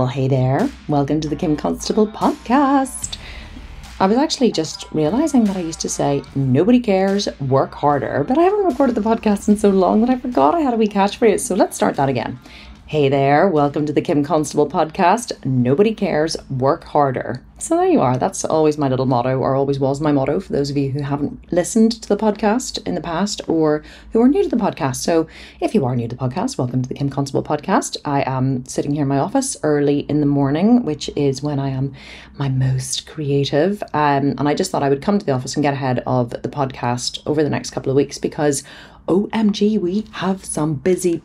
Well, hey there. Welcome to the Kim Constable podcast. I was actually just realising that I used to say, nobody cares, work harder, but I haven't recorded the podcast in so long that I forgot I had a wee catchphrase, so let's start that again. Hey there, welcome to the Kim Constable podcast. Nobody cares, work harder. So there you are. That's always my little motto, or always was my motto, for those of you who haven't listened to the podcast in the past or who are new to the podcast. So if you are new to the podcast, welcome to the Kim Constable podcast. I am sitting here in my office early in the morning, which is when I am my most creative. And I just thought I would come to the office and get ahead of the podcast over the next couple of weeks because OMG, we have some busy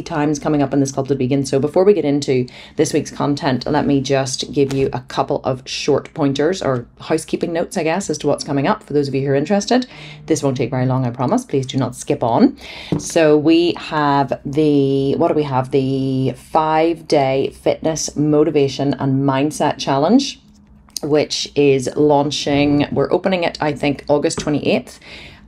times coming up in the Sculpted Vegan. So before we get into this week's content, let me just give you a couple of short pointers or housekeeping notes, I guess, as to what's coming up for those of you who are interested. This won't take very long, I promise. Please do not skip on. So we have the 5-day fitness, motivation and mindset challenge, which is launching. We're opening it, I think, August 28th.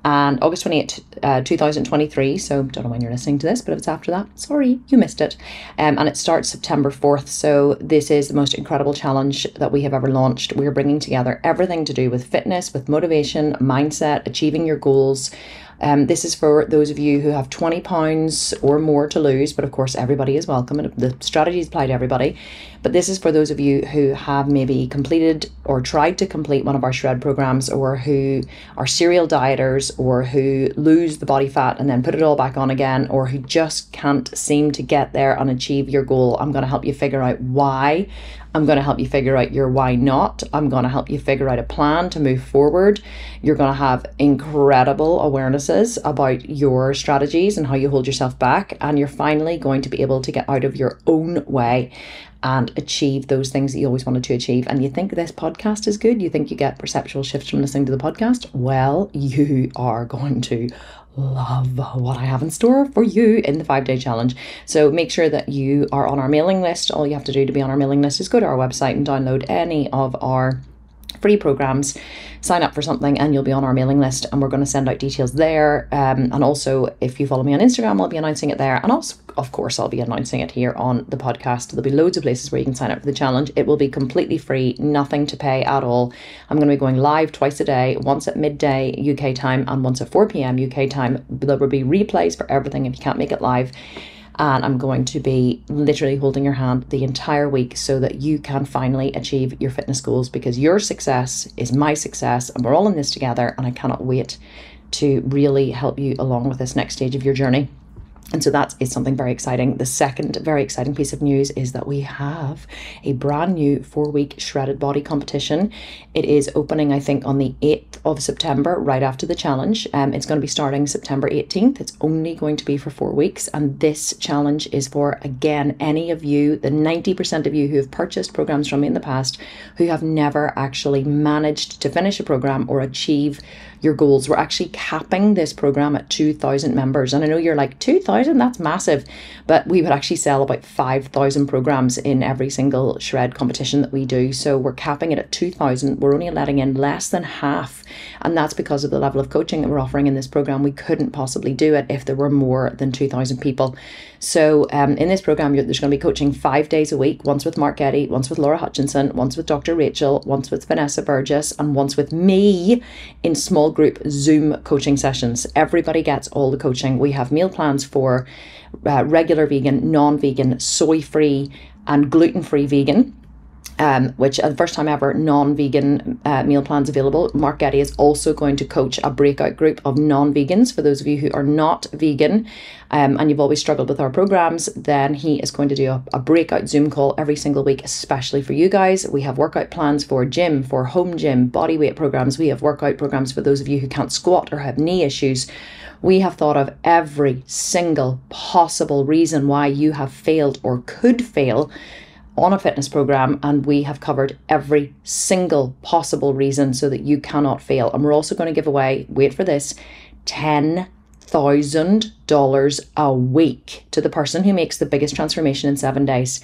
And August 28th, 2023, so don't know when you're listening to this, but if it's after that, sorry, you missed it. And it starts September 4th, so this is the most incredible challenge that we have ever launched. We're bringing together everything to do with fitness, with motivation, mindset, achieving your goals. This is for those of you who have 20 pounds or more to lose, but of course everybody is welcome and the strategies apply to everybody. But this is for those of you who have maybe completed or tried to complete one of our shred programs, or who are serial dieters, or who lose the body fat and then put it all back on again, or who just can't seem to get there and achieve your goal. I'm going to help you figure out why. I'm going to help you figure out your why not. I'm going to help you figure out a plan to move forward. You're going to have incredible awarenesses about your strategies and how you hold yourself back. And you're finally going to be able to get out of your own way and achieve those things that you always wanted to achieve. And you think this podcast is good? You think you get perceptual shifts from listening to the podcast? Well, you are going to love what I have in store for you in the 5-day challenge. So make sure that you are on our mailing list. All you have to do to be on our mailing list is go to our website and download any of our free programs, sign up for something, and you'll be on our mailing list, and we're going to send out details there. And also, if you follow me on Instagram, I'll be announcing it there, and also, of course, I'll be announcing it here on the podcast. There'll be loads of places where you can sign up for the challenge. It will be completely free, nothing to pay at all. I'm going to be going live twice a day, once at midday UK time and once at 4 p.m. UK time. There will be replays for everything if you can't make it live. And I'm going to be literally holding your hand the entire week so that you can finally achieve your fitness goals, because your success is my success and we're all in this together, and I cannot wait to really help you along with this next stage of your journey. And so that is something very exciting. The second very exciting piece of news is that we have a brand new 4-week shredded body competition. It is opening, I think, on the 8th of September, right after the challenge. It's going to be starting September 18th. It's only going to be for 4 weeks. And this challenge is for, again, any of you, the 90% of you who have purchased programs from me in the past, who have never actually managed to finish a program or achieve your goals. We're actually capping this program at 2,000 members. And I know you're like, 2,000? That's massive. But we would actually sell about 5,000 programs in every single shred competition that we do. So we're capping it at 2,000. We're only letting in less than half. And that's because of the level of coaching that we're offering in this program. We couldn't possibly do it if there were more than 2,000 people. So in this program, there's going to be coaching 5 days a week, once with Mark Getty, once with Laura Hutchinson, once with Dr. Rachel, once with Vanessa Burgess, and once with me in small group Zoom coaching sessions. Everybody gets all the coaching. We have meal plans for regular vegan, non-vegan, soy-free and gluten-free vegan. Which are the first time ever non-vegan meal plans available. Mark Getty is also going to coach a breakout group of non-vegans. For those of you who are not vegan and you've always struggled with our programs, then he is going to do a breakout Zoom call every single week, especially for you guys. We have workout plans for gym, for home gym, body weight programs. We have workout programs for those of you who can't squat or have knee issues. We have thought of every single possible reason why you have failed or could fail on a fitness program, and we have covered every single possible reason so that you cannot fail. And we're also going to give away, wait for this, $10,000 a week to the person who makes the biggest transformation in 7 days.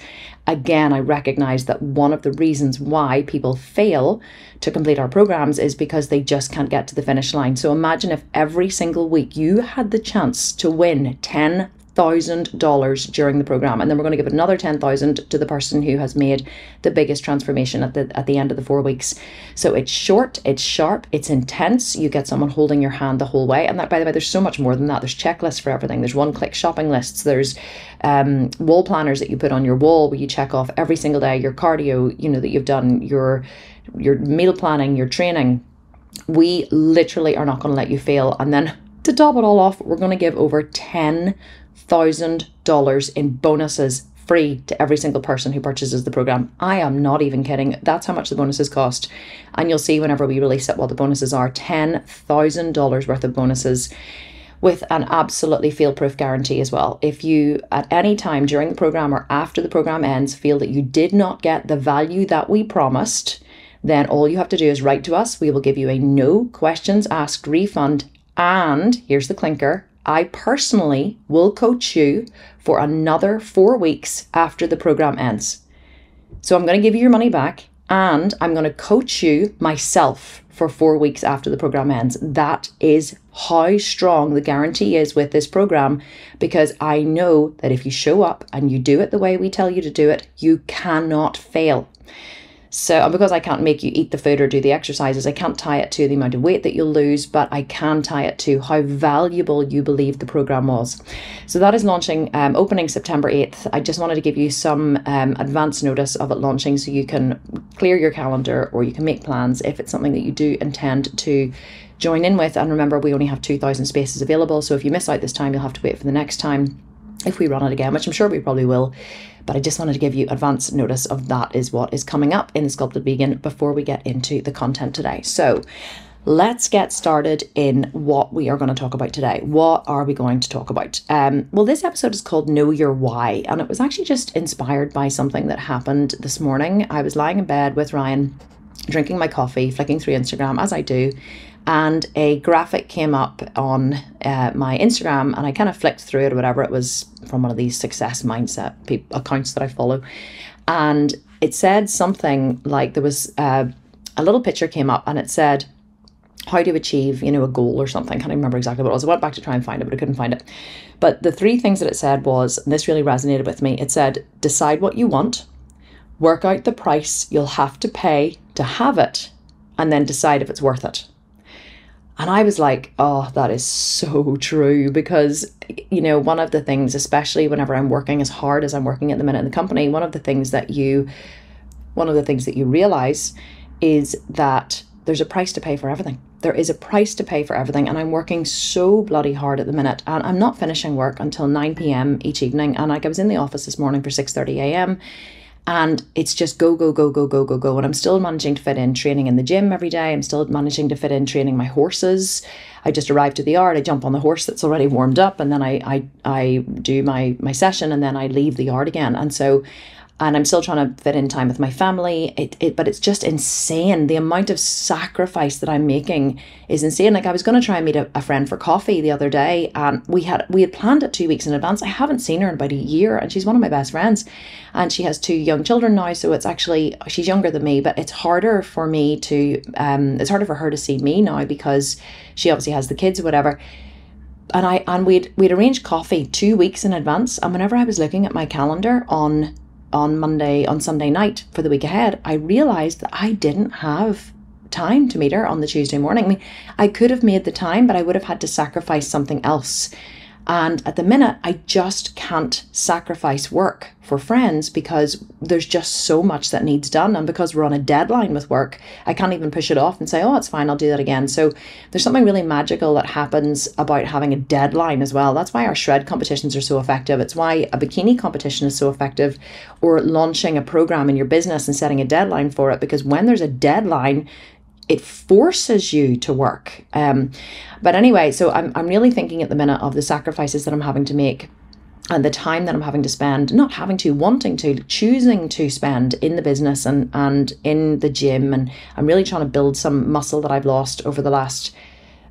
Again, I recognize that one of the reasons why people fail to complete our programs is because they just can't get to the finish line. So imagine if every single week you had the chance to win $10,000 $10,000 during the program, and then we're going to give another 10,000 to the person who has made the biggest transformation at the end of the 4 weeks. So it's short, it's sharp, it's intense. You get someone holding your hand the whole way, and that, by the way, there's so much more than that. There's checklists for everything. There's one-click shopping lists. There's wall planners that you put on your wall where you check off every single day your cardio, that you've done, your meal planning, your training. We literally are not going to let you fail. And then to top it all off, we're going to give over $10,000 in bonuses free to every single person who purchases the program. I am not even kidding. That's how much the bonuses cost. And you'll see whenever we release it what the bonuses are. $10,000 worth of bonuses with an absolutely fail-proof guarantee as well. If you at any time during the program or after the program ends feel that you did not get the value that we promised, then all you have to do is write to us. We will give you a no questions asked refund. And here's the clinker. I personally will coach you for another 4 weeks after the program ends. So I'm going to give you your money back, and I'm going to coach you myself for 4 weeks after the program ends. That is how strong the guarantee is with this program, because I know that if you show up and you do it the way we tell you to do it, you cannot fail. So because I can't make you eat the food or do the exercises, I can't tie it to the amount of weight that you'll lose, but I can tie it to how valuable you believe the program was. So that is launching, opening September 8th. I just wanted to give you some advance notice of it launching so you can clear your calendar or you can make plans if it's something that you do intend to join in with. And remember, we only have 2,000 spaces available. So if you miss out this time, you'll have to wait for the next time if we run it again, which I'm sure we probably will. But I just wanted to give you advance notice of that is what is coming up in the Sculpted Vegan before we get into the content today. So let's get started in what we are going to talk about today. What are we going to talk about? Well, this episode is called Know Your Why, and it was actually just inspired by something that happened this morning. I was lying in bed with Ryan, drinking my coffee, flicking through Instagram as I do, and a graphic came up on my Instagram, and I kind of flicked through it or whatever. It was from one of these success mindset accounts that I follow, and it said something like there was a little picture came up, and it said how to achieve, a goal or something. I can't remember exactly what it was. I went back to try and find it, but I couldn't find it. But the 3 things that it said was, and this really resonated with me, it said, decide what you want, work out the price you'll have to pay to have it, and then decide if it's worth it. And I was like, oh, that is so true, because, one of the things, especially whenever I'm working as hard as I'm working at the minute in the company, one of the things that you realize is that there's a price to pay for everything. There is a price to pay for everything. And I'm working so bloody hard at the minute, and I'm not finishing work until 9 p.m. each evening. And I was in the office this morning for 6:30 a.m. And it's just go, go, go, go, go, go, go. And I'm still managing to fit in training in the gym every day. I'm still managing to fit in training my horses. I just arrived to the yard. I jump on the horse that's already warmed up, and then I do my session, and then I leave the yard again. And I'm still trying to fit in time with my family. But it's just insane. The amount of sacrifice that I'm making is insane. Like, I was going to try and meet a friend for coffee the other day, and we had planned it 2 weeks in advance. I haven't seen her in about a year, and she's one of my best friends, and she has 2 young children now. So it's actually, she's younger than me, but it's harder for me to, it's harder for her to see me now because she obviously has the kids or whatever. And we'd arranged coffee 2 weeks in advance. And whenever I was looking at my calendar on Sunday night for the week ahead, I realized that I didn't have time to meet her on the Tuesday morning. I mean, I could have made the time, but I would have had to sacrifice something else. And at the minute, I just can't sacrifice work for friends because there's just so much that needs done. And because we're on a deadline with work, I can't even push it off and say, oh, it's fine, I'll do that again. So there's something really magical that happens about having a deadline as well. That's why our shred competitions are so effective. It's why a bikini competition is so effective, or launching a program in your business and setting a deadline for it. Because when there's a deadline, it forces you to work. But anyway, so I'm really thinking at the minute of the sacrifices that I'm having to make and the time that I'm having to spend, not having to, wanting to, choosing to spend in the business and in the gym. And I'm really trying to build some muscle that I've lost over the last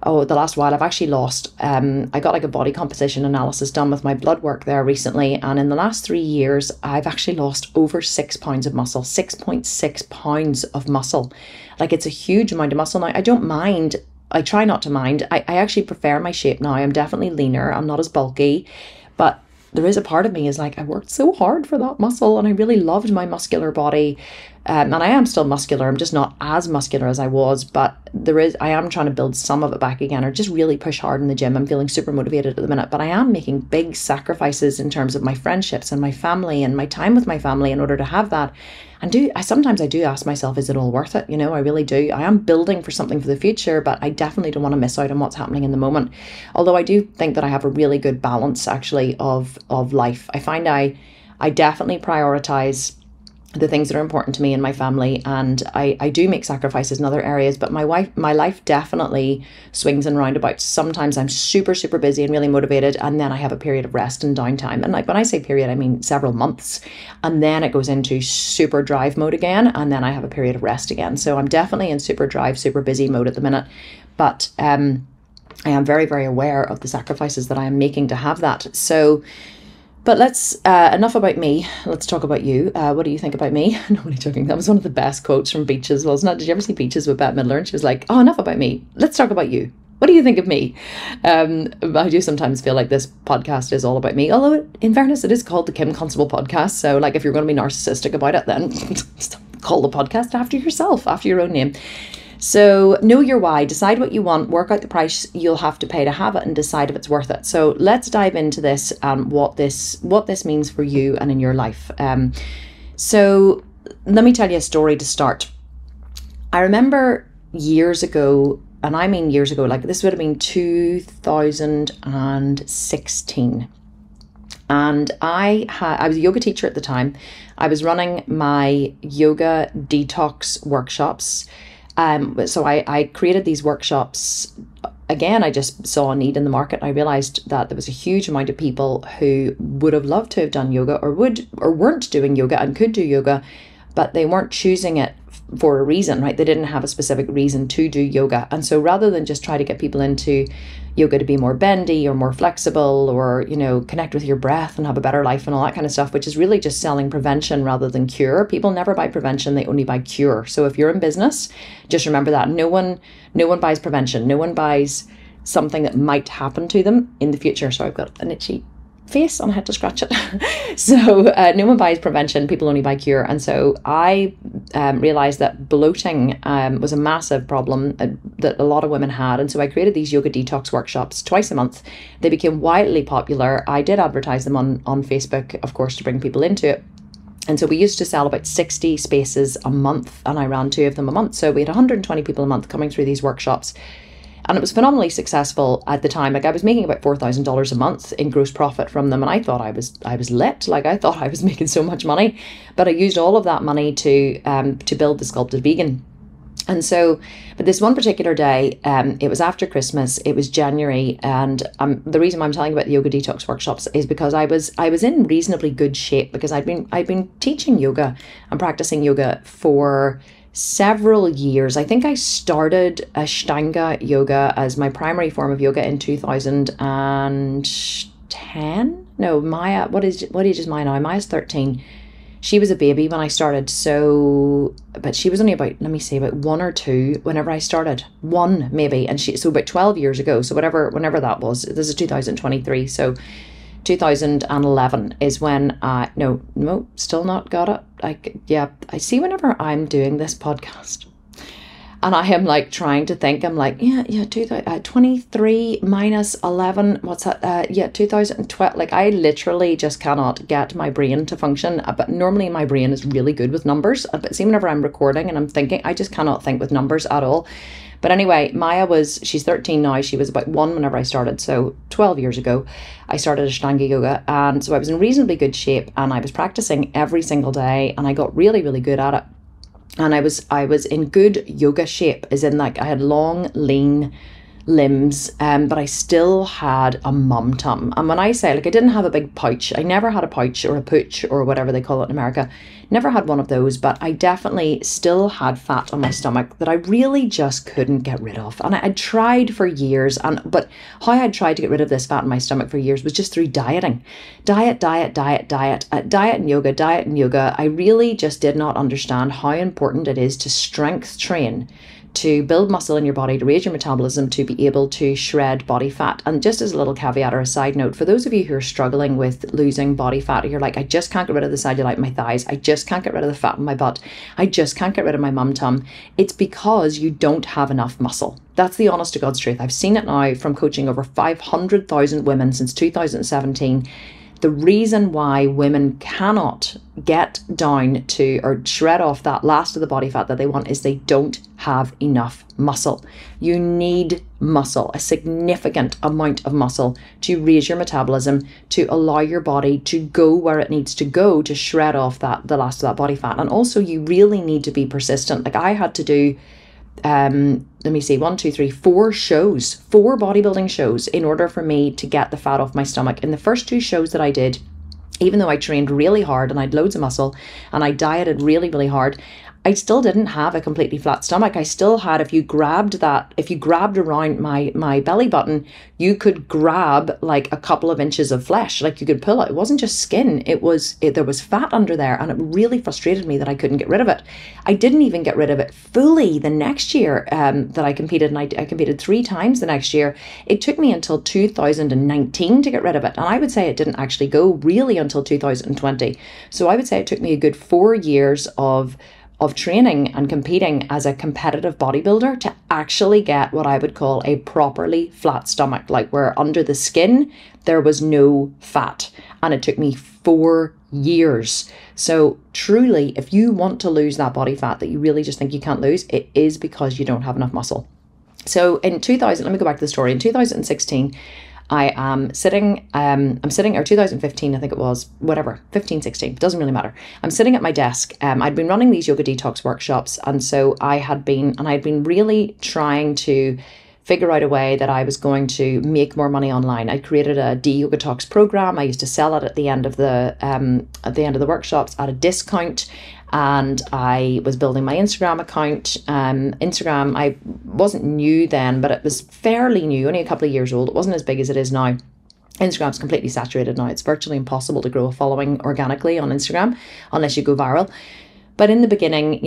while. I've actually lost, I got like a body composition analysis done with my blood work there recently. And in the last 3 years, I've actually lost over 6 pounds of muscle, 6.6 pounds of muscle. Like, it's a huge amount of muscle. Now, I don't mind. I try not to mind. I actually prefer my shape now. I'm definitely leaner. I'm not as bulky, but there is a part of me is like, I worked so hard for that muscle and I really loved my muscular body. And I am still muscular. I'm just not as muscular as I was, but I am trying to build some of it back again, or just really push hard in the gym. I'm feeling super motivated at the minute, but I am making big sacrifices in terms of my friendships and my family and my time with my family in order to have that. And sometimes I do ask myself, is it all worth it? I really do. I am building for something for the future, but I definitely don't want to miss out on what's happening in the moment. Although I do think that I have a really good balance actually of life. I find I definitely prioritize the things that are important to me and my family, and I do make sacrifices in other areas, but my life definitely swings and roundabouts. Sometimes I'm super, super busy and really motivated, and then I have a period of rest and downtime. And like when I say period, I mean several months, and then it goes into super drive mode again, and then I have a period of rest again. So I'm definitely in super drive, super busy mode at the minute, but I am very, very aware of the sacrifices that I am making to have that. So but let's, enough about me. Let's talk about you. What do you think about me? No, only joking. That was one of the best quotes from Beaches, wasn't it? Did you ever see Beaches with Bette Midler? And she was like, oh, enough about me. Let's talk about you. What do you think of me? I do sometimes feel like this podcast is all about me. Although, in fairness, it is called the Kim Constable Podcast. So, like, if you're going to be narcissistic about it, then call the podcast after yourself, after your own name. So know your why, decide what you want, work out the price you'll have to pay to have it, and decide if it's worth it. So let's dive into this and what this means for you and in your life. So let me tell you a story to start. I remember years ago, and I mean years ago, like this would have been 2016. And I was a yoga teacher at the time. I was running my yoga detox workshops. So I created these workshops. Again, I just saw a need in the market. I realized that there was a huge amount of people who would have loved to have done yoga, or weren't doing yoga and could do yoga, but they weren't choosing it for a reason, right? They didn't have a specific reason to do yoga. And so rather than just try to get people into yoga to be more bendy or more flexible, or, connect with your breath and have a better life and all that kind of stuff, which is really just selling prevention rather than cure. People never buy prevention, they only buy cure. So if you're in business, just remember that no one buys prevention. No one buys something that might happen to them in the future. So I've got an itchy face and I had to scratch it. So no one buys prevention, people only buy cure. And so I realized that bloating was a massive problem that a lot of women had. And so I created these yoga detox workshops twice a month. They became wildly popular. I did advertise them on Facebook, of course, to bring people into it. And so we used to sell about 60 spaces a month, and I ran 2 of them a month. So we had 120 people a month coming through these workshops. And it was phenomenally successful at the time. Like I was making about $4,000 a month in gross profit from them. And I thought I was lit. Like I thought I was making so much money, but I used all of that money to build the Sculpted Vegan. And so, but this one particular day, it was after Christmas, it was January. And the reason why I'm telling you about the yoga detox workshops is because I was in reasonably good shape, because I'd been teaching yoga and practicing yoga for several years. I think I started Ashtanga yoga as my primary form of yoga in 2010. No, Maya, what age is Maya now? Maya's 13. She was a baby when I started, so, but she was only about 1 or 2 whenever I started. 1 maybe, and so about 12 years ago. So whenever that was, this is 2023. So 2011 is when still not got it. I see whenever I'm doing this podcast and I am like trying to think, I'm like, 23 minus 11, what's that? 2012. Like I literally just cannot get my brain to function. But normally my brain is really good with numbers. But see, whenever I'm recording and I'm thinking, I just cannot think with numbers at all. But anyway, she's 13 now. She was about 1 whenever I started. So 12 years ago, I started Ashtanga yoga. And so I was in reasonably good shape and I was practicing every single day and I got really, really good at it. And I was in good yoga shape, as in like I had long, lean limbs, but I still had a mum tum. And when I say, like, I didn't have a big pouch, I never had a pouch or a pooch or whatever they call it in America, never had one of those, but I definitely still had fat on my stomach that I really just couldn't get rid of. And I tried for years, but how I'd tried to get rid of this fat in my stomach for years was just through dieting. Diet and yoga. I really just did not understand how important it is to strength train, to build muscle in your body, to raise your metabolism, to be able to shred body fat. And just as a little caveat or a side note, for those of you who are struggling with losing body fat, you're like, I just can't get rid of the cellulite in my thighs, I just can't get rid of the fat in my butt, I just can't get rid of my mum tum, it's because you don't have enough muscle. That's the honest to God's truth. I've seen it now from coaching over 500,000 women since 2017. The reason why women cannot get down to or shred off that last of the body fat that they want is they don't have enough muscle. You need muscle, a significant amount of muscle, to raise your metabolism, to allow your body to go where it needs to go to shred off the last of that body fat. And also you really need to be persistent. Like I had to do let me see, 4 bodybuilding shows in order for me to get the fat off my stomach. In the first 2 shows that I did, even though I trained really hard and I had loads of muscle and I dieted really, really hard, I still didn't have a completely flat stomach. I still had, if you grabbed around my belly button, you could grab like a couple of inches of flesh, like you could pull it. It wasn't just skin, there was fat under there, and it really frustrated me that I couldn't get rid of it. I didn't even get rid of it fully the next year that I competed, and I competed 3 times the next year. It took me until 2019 to get rid of it, and I would say it didn't actually go really until 2020. So I would say it took me a good 4 years of training and competing as a competitive bodybuilder to actually get what I would call a properly flat stomach, like where under the skin there was no fat. And it took me 4 years. So truly, if you want to lose that body fat that you really just think you can't lose, it is because you don't have enough muscle. So in 2000, let me go back to the story. In 2016, I am sitting, or 2015, I think it was, whatever, 15, 16, doesn't really matter. I'm sitting at my desk. I'd been running these yoga detox workshops. And so I had been really trying to figure out a way that I was going to make more money online. I created a Yoga Talks program. I used to sell it at the end of the workshops at a discount. And I was building my Instagram account. Instagram, I wasn't new then, but it was fairly new, only a couple of years old. It wasn't as big as it is now. Instagram's completely saturated now. It's virtually impossible to grow a following organically on Instagram unless you go viral. But in the beginning,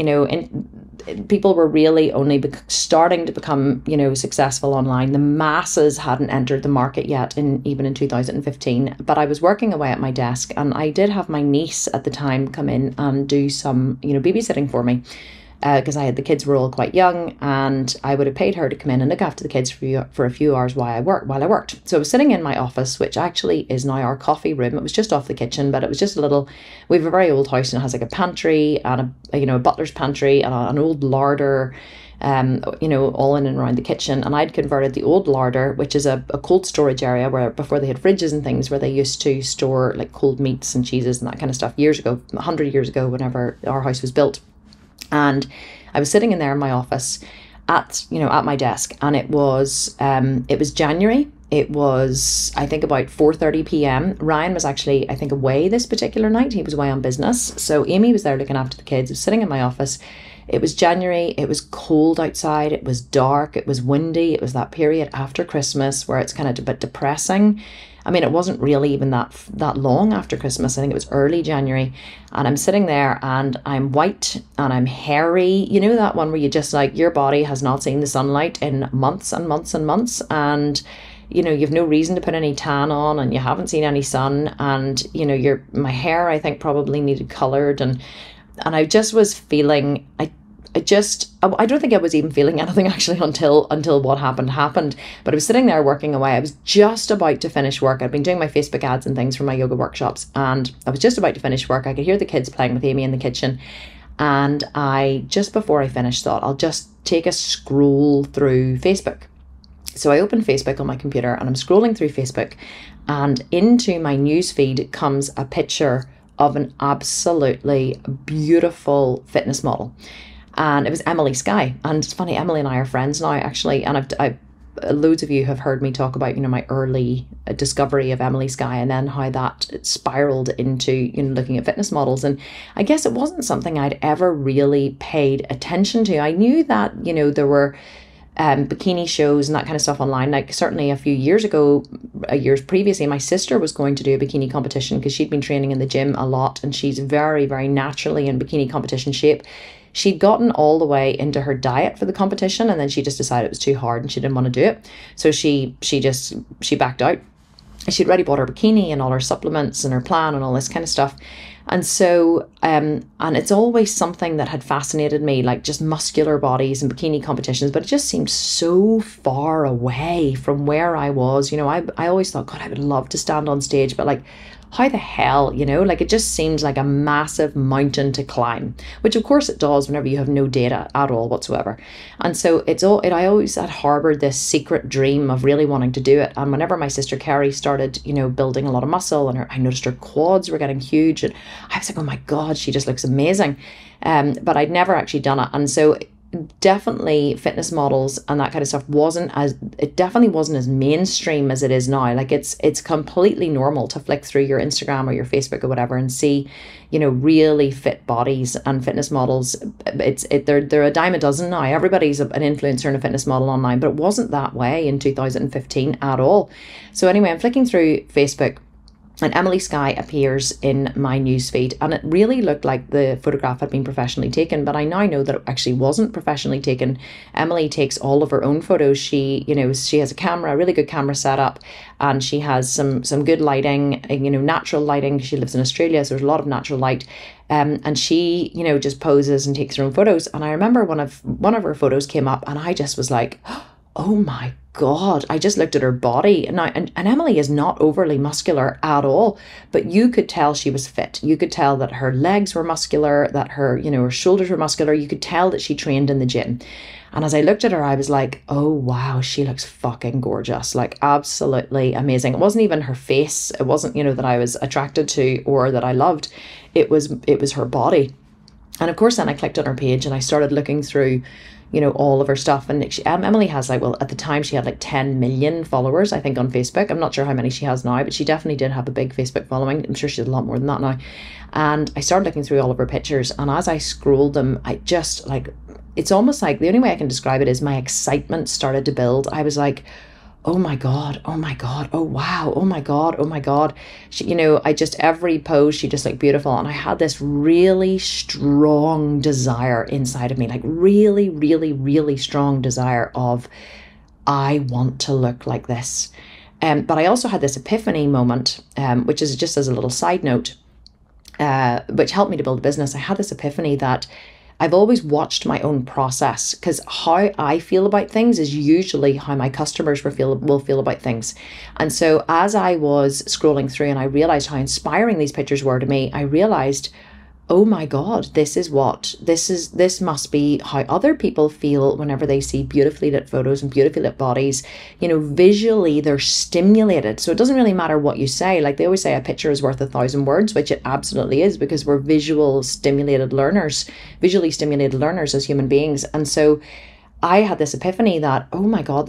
people were really only starting to become, successful online. The masses hadn't entered the market yet, even in 2015. But I was working away at my desk, and I did have my niece at the time come in and do some, babysitting for me. Because the kids were all quite young, and I would have paid her to come in and look after the kids for a few hours while I worked. So I was sitting in my office, which actually is now our coffee room. It was just off the kitchen, but it was just we have a very old house, and it has like a pantry and a butler's pantry and an old larder, all in and around the kitchen. And I'd converted the old larder, which is a cold storage area where before they had fridges and things, where they used to store like cold meats and cheeses and that kind of stuff years ago, 100 years ago, whenever our house was built. And I was sitting in there in my office at my desk, and it was January. It was, I think, about 4:30 p.m. Ryan was actually, I think, away this particular night. He was away on business. So Amy was there looking after the kids. I was sitting in my office. It was January. It was cold outside. It was dark. It was windy. It was that period after Christmas where it's kind of a bit depressing. I mean, it wasn't really even that long after Christmas. I think it was early January. And I'm sitting there and I'm white and I'm hairy. You know that one where you just like, your body has not seen the sunlight in months and months and months. And, you've no reason to put any tan on, and you haven't seen any sun. And, my hair, I think, probably needed colored. And I just was feeling, I don't think I was even feeling anything actually until what happened. But I was sitting there working away. I was just about to finish work. I'd been doing my Facebook ads and things for my yoga workshops, and I was just about to finish work. I could hear the kids playing with Amy in the kitchen. And just before I finished, thought I'll just take a scroll through Facebook. So I opened Facebook on my computer and I'm scrolling through Facebook, and into my news feed comes a picture of an absolutely beautiful fitness model. And it was Emily Skye. And it's funny, Emily and I are friends now, actually. And I've loads of you have heard me talk about, my early discovery of Emily Skye, and then how that spiraled into, looking at fitness models. And I guess it wasn't something I'd ever really paid attention to. I knew that, there were bikini shows and that kind of stuff online. Like certainly a few years ago, years previously, my sister was going to do a bikini competition because she'd been training in the gym a lot, and she's very, very naturally in bikini competition shape. She'd gotten all the way into her diet for the competition, and then she just decided it was too hard and she didn't want to do it. So she backed out. She'd already bought her bikini and all her supplements and her plan and all this kind of stuff. And so, and it's always something that had fascinated me, like just muscular bodies and bikini competitions, but it just seemed so far away from where I was. You know, I always thought, God, I would love to stand on stage, but like, how the hell, you know, like it just seems like a massive mountain to climb, which of course it does whenever you have no data at all whatsoever. And so I always had harbored this secret dream of really wanting to do it. And whenever my sister Kerry started, you know, building a lot of muscle, and I noticed her quads were getting huge, and I was like, oh my God, she just looks amazing. But I'd never actually done it. And so definitely fitness models and that kind of stuff definitely wasn't as mainstream as it is now. Like it's completely normal to flick through your Instagram or your Facebook or whatever and see, you know, really fit bodies and fitness models. They're a dime a dozen now. Everybody's an influencer and a fitness model online, but it wasn't that way in 2015 at all. So anyway, I'm flicking through Facebook, and Emily Skye appears in my newsfeed, and it really looked like the photograph had been professionally taken, but I now know that it actually wasn't professionally taken. Emily takes all of her own photos. She has a really good camera setup, and she has some good lighting, you know, natural lighting. She lives in Australia, so there's a lot of natural light. And she, you know, just poses and takes her own photos. And I remember one of her photos came up, and I just was like, oh my God, I just looked at her body. And Emily is not overly muscular at all, but you could tell she was fit. You could tell that her legs were muscular, that her, you know, her shoulders were muscular. You could tell that she trained in the gym. And as I looked at her, I was like, oh wow, she looks fucking gorgeous. Like absolutely amazing. It wasn't even her face. It wasn't, you know, that I was attracted to or that I loved. It was her body. And of course, then I clicked on her page and I started looking through, you know, all of her stuff. And Emily has like, well, at the time she had like 10 million followers, I think, on Facebook. I'm not sure how many she has now, but she definitely did have a big Facebook following. I'm sure she has a lot more than that now. And I started looking through all of her pictures. And as I scrolled them, I just like, it's almost like the only way I can describe it is my excitement started to build. I was like, oh my God, oh my God, oh wow, oh my God, oh my God. She, you know, every pose, she just looked beautiful. And I had this really strong desire inside of me, like really, really, really strong desire of, I want to look like this. But I also had this epiphany moment, which is just as a little side note, which helped me to build a business. I had this epiphany that I've always watched my own process, because how I feel about things is usually how my customers will feel about things. And so as I was scrolling through and I realized how inspiring these pictures were to me, I realized, oh my God, this must be how other people feel whenever they see beautifully lit photos and beautifully lit bodies. You know, visually they're stimulated. So it doesn't really matter what you say. Like they always say, a picture is worth 1,000 words, which it absolutely is, because we're visually stimulated learners as human beings. And so I had this epiphany that, oh my God,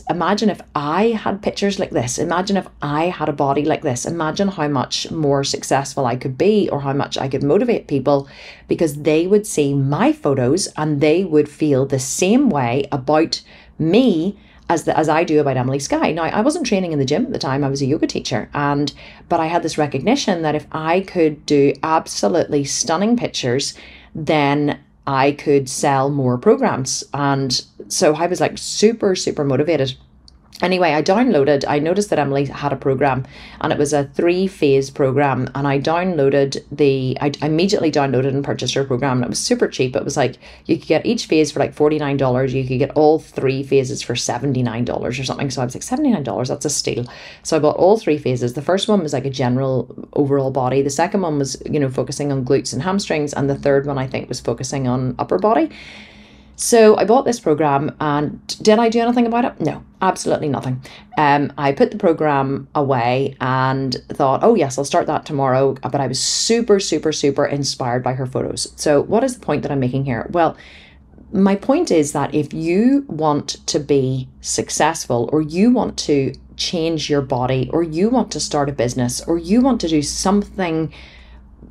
imagine if I had pictures like this, imagine if I had a body like this, imagine how much more successful I could be, or how much I could motivate people, because they would see my photos and they would feel the same way about me as I do about Emily Skye. Now, I wasn't training in the gym at the time, I was a yoga teacher, but I had this recognition that if I could do absolutely stunning pictures, then I could sell more programs. And so I was like super, super motivated. Anyway, I noticed that Emily had a program, and it was a 3-phase program. And I immediately downloaded and purchased her program. And it was super cheap. It was like, you could get each phase for like $49. You could get all 3 phases for $79 or something. So I was like, $79, that's a steal. So I bought all 3 phases. The first one was like a general overall body. The second one was, you know, focusing on glutes and hamstrings. And the third one, I think, was focusing on upper body. So I bought this program, and did I do anything about it? No, absolutely nothing. I put the program away and thought, oh yes, I'll start that tomorrow. But I was super, super, super inspired by her photos. So what is the point that I'm making here? Well, my point is that if you want to be successful, or you want to change your body, or you want to start a business, or you want to do something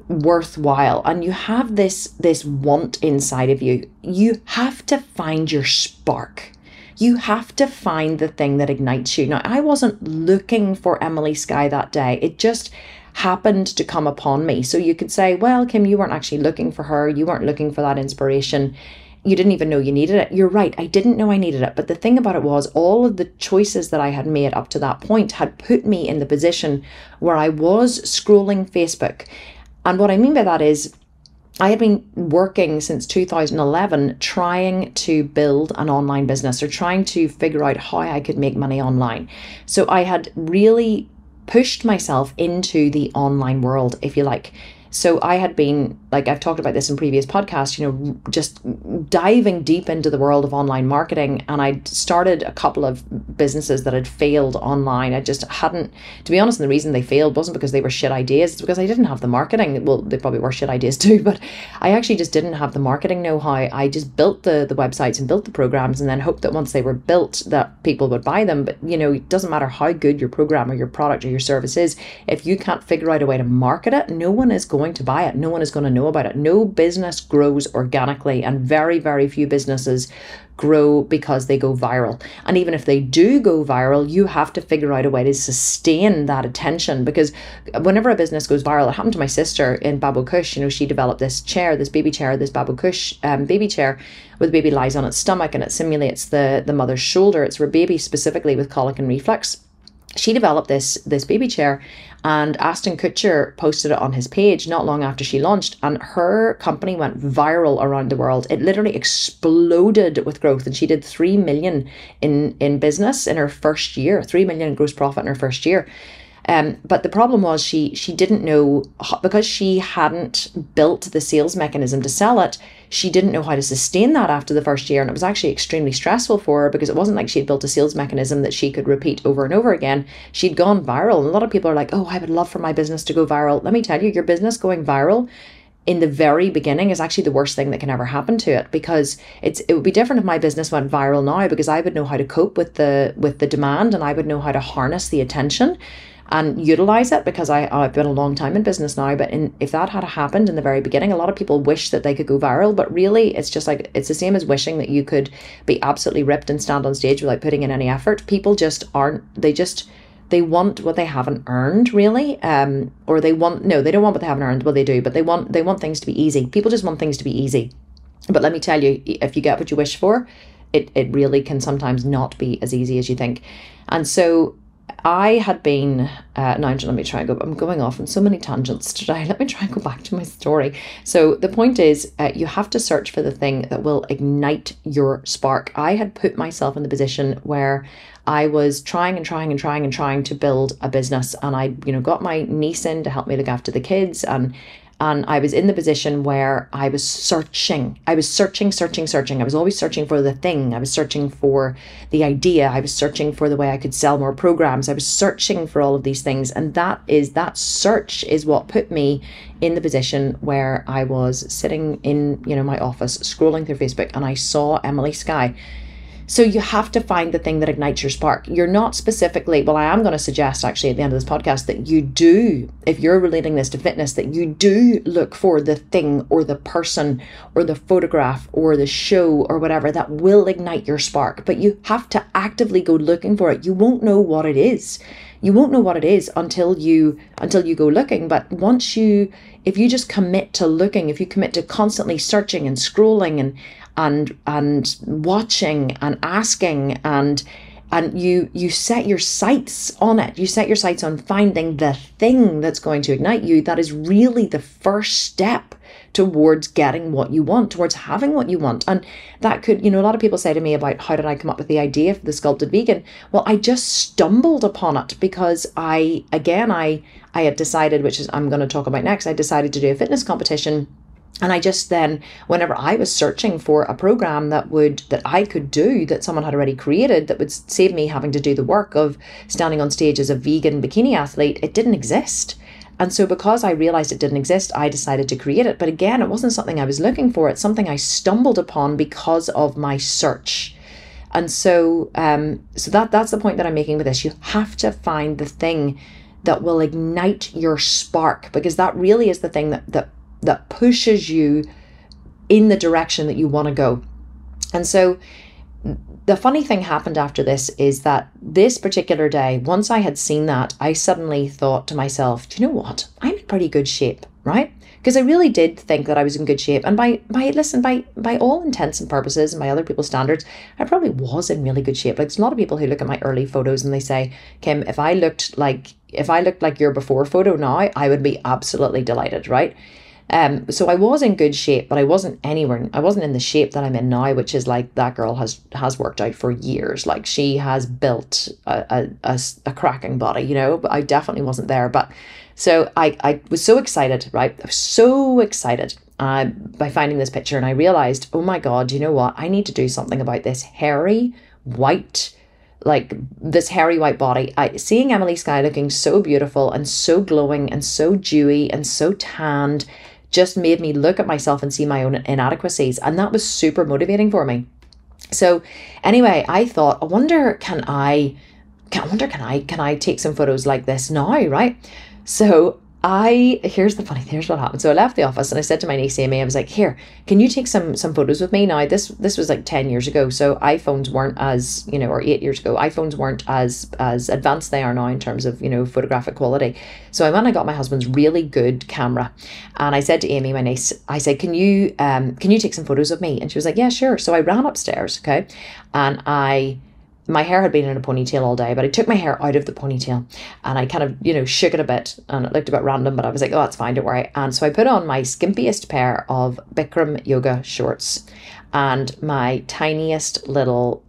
worthwhile, and you have this want inside of you, you have to find your spark. You have to find the thing that ignites you. Now, I wasn't looking for Emily Skye that day. It just happened to come upon me. So you could say, well, Kim, you weren't actually looking for her. You weren't looking for that inspiration. You didn't even know you needed it. You're right. I didn't know I needed it. But the thing about it was all of the choices that I had made up to that point had put me in the position where I was scrolling Facebook. And what I mean by that is I had been working since 2011 trying to build an online business or trying to figure out how I could make money online. So I had really pushed myself into the online world, if you like. So I had been, like I've talked about this in previous podcasts, just diving deep into the world of online marketing. And I'd started a couple of businesses that had failed online. I just hadn't, to be honest, and the reason they failed wasn't because they were shit ideas. It's because I didn't have the marketing. Well, they probably were shit ideas too, but I actually just didn't have the marketing know-how. I just built the websites and built the programs and then hoped that once they were built that people would buy them. But, it doesn't matter how good your program or your product or your service is. If you can't figure out a way to market it, no one is going to buy it. No one is going to know about it. No business grows organically, and very, very few businesses grow because they go viral. And even if they do go viral, you have to figure out a way to sustain that attention, because whenever a business goes viral, it happened to my sister in Babu Kush. She developed this chair, this baby chair, this Babu Kush baby chair where the baby lies on its stomach and it simulates the mother's shoulder. It's for babies specifically with colic and reflux. She developed this baby chair, and Ashton Kutcher posted it on his page not long after she launched, and her company went viral around the world. It literally exploded with growth, and she did 3 million in business in her first year, 3 million in gross profit in her first year. But the problem was she didn't know, because she hadn't built the sales mechanism to sell it, she didn't know how to sustain that after the first year. And it was actually extremely stressful for her, because it wasn't like she'd built a sales mechanism that she could repeat over and over again. She'd gone viral. And a lot of people are like, oh, I would love for my business to go viral. Let me tell you, your business going viral in the very beginning is actually the worst thing that can ever happen to it, because it would be different if my business went viral now, because I would know how to cope with the demand, and I would know how to harness the attention and utilize it, because I've been a long time in business now. But if that had happened in the very beginning, a lot of people wish that they could go viral, but really it's just like, it's the same as wishing that you could be absolutely ripped and stand on stage without putting in any effort. People just aren't, they want what they haven't earned, really. Or they don't want what they haven't earned. Well, they do, but they want things to be easy. People just want things to be easy. But let me tell you, if you get what you wish for, it really can sometimes not be as easy as you think. And so I had been, now let me try and go, I'm going off on so many tangents today. Let me try and go back to my story. So the point is, you have to search for the thing that will ignite your spark. I had put myself in the position where I was trying to build a business, and I, got my niece in to help me look after the kids, and I was in the position where I was searching. I was searching. I was always searching for the thing. I was searching for the idea. I was searching for the way I could sell more programs. I was searching for all of these things. And that search is what put me in the position where I was sitting in, my office, scrolling through Facebook, and I saw Emily Skye. So you have to find the thing that ignites your spark. You're not specifically, well, I am going to suggest actually at the end of this podcast that you do, if you're relating this to fitness, that you do look for the thing or the person or the photograph or the show or whatever that will ignite your spark. But you have to actively go looking for it. You won't know what it is. You won't know what it is until you go looking. But if you just commit to looking, if you commit to constantly searching and scrolling and watching and asking, and you set your sights on it. You set your sights on finding the thing that's going to ignite you. That is really the first step towards getting what you want, towards having what you want. And that could, a lot of people say to me about how did I come up with the idea for the Sculpted Vegan? Well, I just stumbled upon it because I had decided, which is I'm going to talk about next, I decided to do a fitness competition. And I just then, whenever I was searching for a program that I could do, that someone had already created, that would save me having to do the work of standing on stage as a vegan bikini athlete, it didn't exist. And so because I realized it didn't exist, I decided to create it. But again, it wasn't something I was looking for. It's something I stumbled upon because of my search. And so that's the point that I'm making with this. You have to find the thing that will ignite your spark, because that really is the thing that pushes you in the direction that you want to go. And so the funny thing happened after this is that this particular day, once I had seen that, I suddenly thought to myself, do you know what? I'm in pretty good shape, right? Because I really did think that I was in good shape. And by all intents and purposes and by other people's standards, I probably was in really good shape. Like, there's a lot of people who look at my early photos and they say, Kim, if I looked like your before photo now, I would be absolutely delighted, right? So I was in good shape, but I wasn't in the shape that I'm in now, which is like, that girl has worked out for years. Like, she has built a cracking body, you know, but I definitely wasn't there. But so I was so excited, right? I was so excited by finding this picture, and I realized, oh my God, you know what? I need to do something about this hairy white body. Seeing Emily Skye looking so beautiful and so glowing and so dewy and so tanned just made me look at myself and see my own inadequacies. And that was super motivating for me. So anyway, I thought, can I take some photos like this now, right? So here's what happened. So I left the office and I said to my niece Amy, I was like, here, can you take some photos with me? Now this was like 10 years ago. So iPhones weren't as, you know, or 8 years ago, iPhones weren't as advanced they are now in terms of, you know, photographic quality. So I went and I got my husband's really good camera. And I said to Amy, my niece, I said, can you take some photos of me? And she was like, yeah, sure. So I ran upstairs. Okay. And my hair had been in a ponytail all day, but I took my hair out of the ponytail and I kind of, you know, shook it a bit, and it looked a bit random, but I was like, oh, that's fine, don't worry. And so I put on my skimpiest pair of Bikram yoga shorts and my tiniest little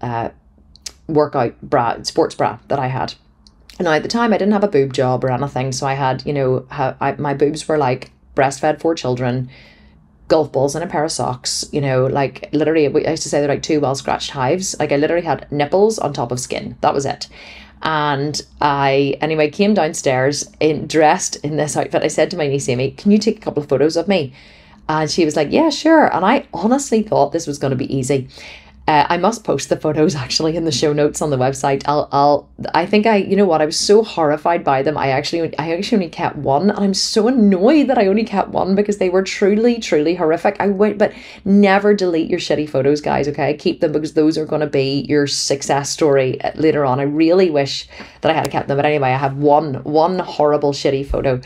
workout bra, sports bra that I had. Now at the time I didn't have a boob job or anything, so I had, you know, my boobs were like breastfed 4 children, golf balls and a pair of socks, you know, like literally, I used to say they're like 2 well-scratched hives. Like, I literally had nipples on top of skin. That was it. And I, anyway, came downstairs dressed in this outfit. I said to my niece Amy, can you take a couple of photos of me? And she was like, yeah, sure. And I honestly thought this was going to be easy. I must post the photos actually in the show notes on the website. You know what? I was so horrified by them. I actually only kept one, and I'm so annoyed that I only kept one because they were truly, truly horrific. But never delete your shitty photos, guys. Okay, keep them, because those are going to be your success story later on. I really wish that I had kept them, but anyway, I have one horrible shitty photo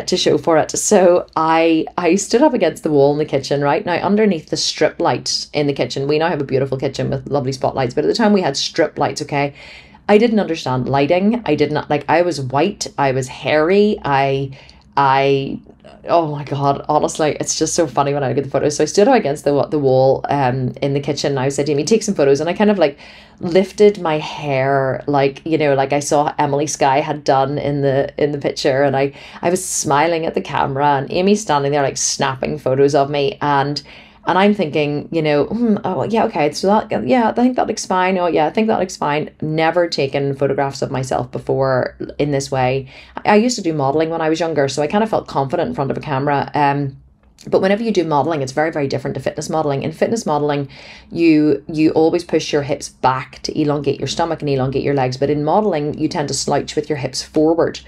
to show for it. So I stood up against the wall in the kitchen, right? Now, underneath the strip lights in the kitchen, we now have a beautiful kitchen with lovely spotlights, but at the time we had strip lights, okay? I didn't understand lighting. I was white, I was hairy, oh my God, honestly, it's just so funny when I look at the photos. So I stood up against the wall in the kitchen, and I said to Amy, take some photos, and I kind of like lifted my hair, like, you know, like I saw Emily Skye had done in the picture, and I was smiling at the camera, and Amy's standing there like snapping photos of me, and I'm thinking, you know, oh yeah, okay, so that, yeah, I think that looks fine. Oh yeah, I think that looks fine. Never taken photographs of myself before in this way. I used to do modeling when I was younger, so I kind of felt confident in front of a camera. But whenever you do modeling, it's very, very different to fitness modeling. In fitness modeling, you always push your hips back to elongate your stomach and elongate your legs. But in modeling, you tend to slouch with your hips forward.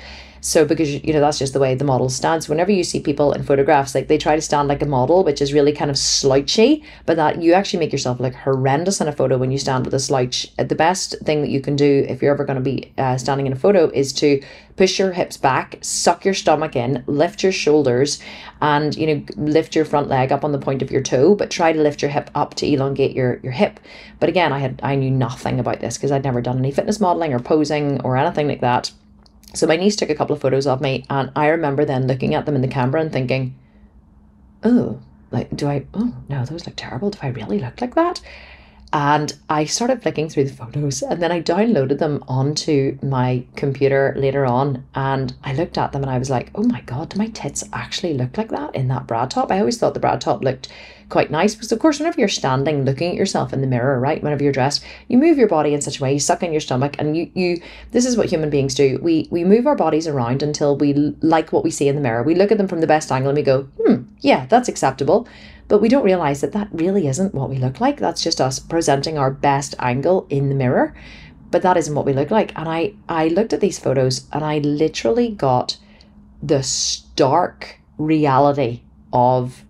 So because, you know, that's just the way the model stands. Whenever you see people in photographs, like they try to stand like a model, which is really kind of slouchy, but that you actually make yourself look horrendous in a photo when you stand with a slouch. The best thing that you can do if you're ever going to be standing in a photo is to push your hips back, suck your stomach in, lift your shoulders, and, you know, lift your front leg up on the point of your toe, but try to lift your hip up to elongate your hip. But again, I knew nothing about this because I'd never done any fitness modeling or posing or anything like that. So my niece took a couple of photos of me, and I remember then looking at them in the camera and thinking, oh, like, oh no, those look terrible. Do I really look like that? And I started flicking through the photos, and then I downloaded them onto my computer later on, and I looked at them and I was like, oh my God, do my tits actually look like that in that bra top? I always thought the bra top looked quite nice, because of course whenever you're standing looking at yourself in the mirror, right, whenever you're dressed, you move your body in such a way, you suck in your stomach, and you this is what human beings do. We move our bodies around until we like what we see in the mirror. We look at them from the best angle and we go, yeah, that's acceptable. But we don't realize that that really isn't what we look like. That's just us presenting our best angle in the mirror. But that isn't what we look like. And I looked at these photos and I literally got the stark reality of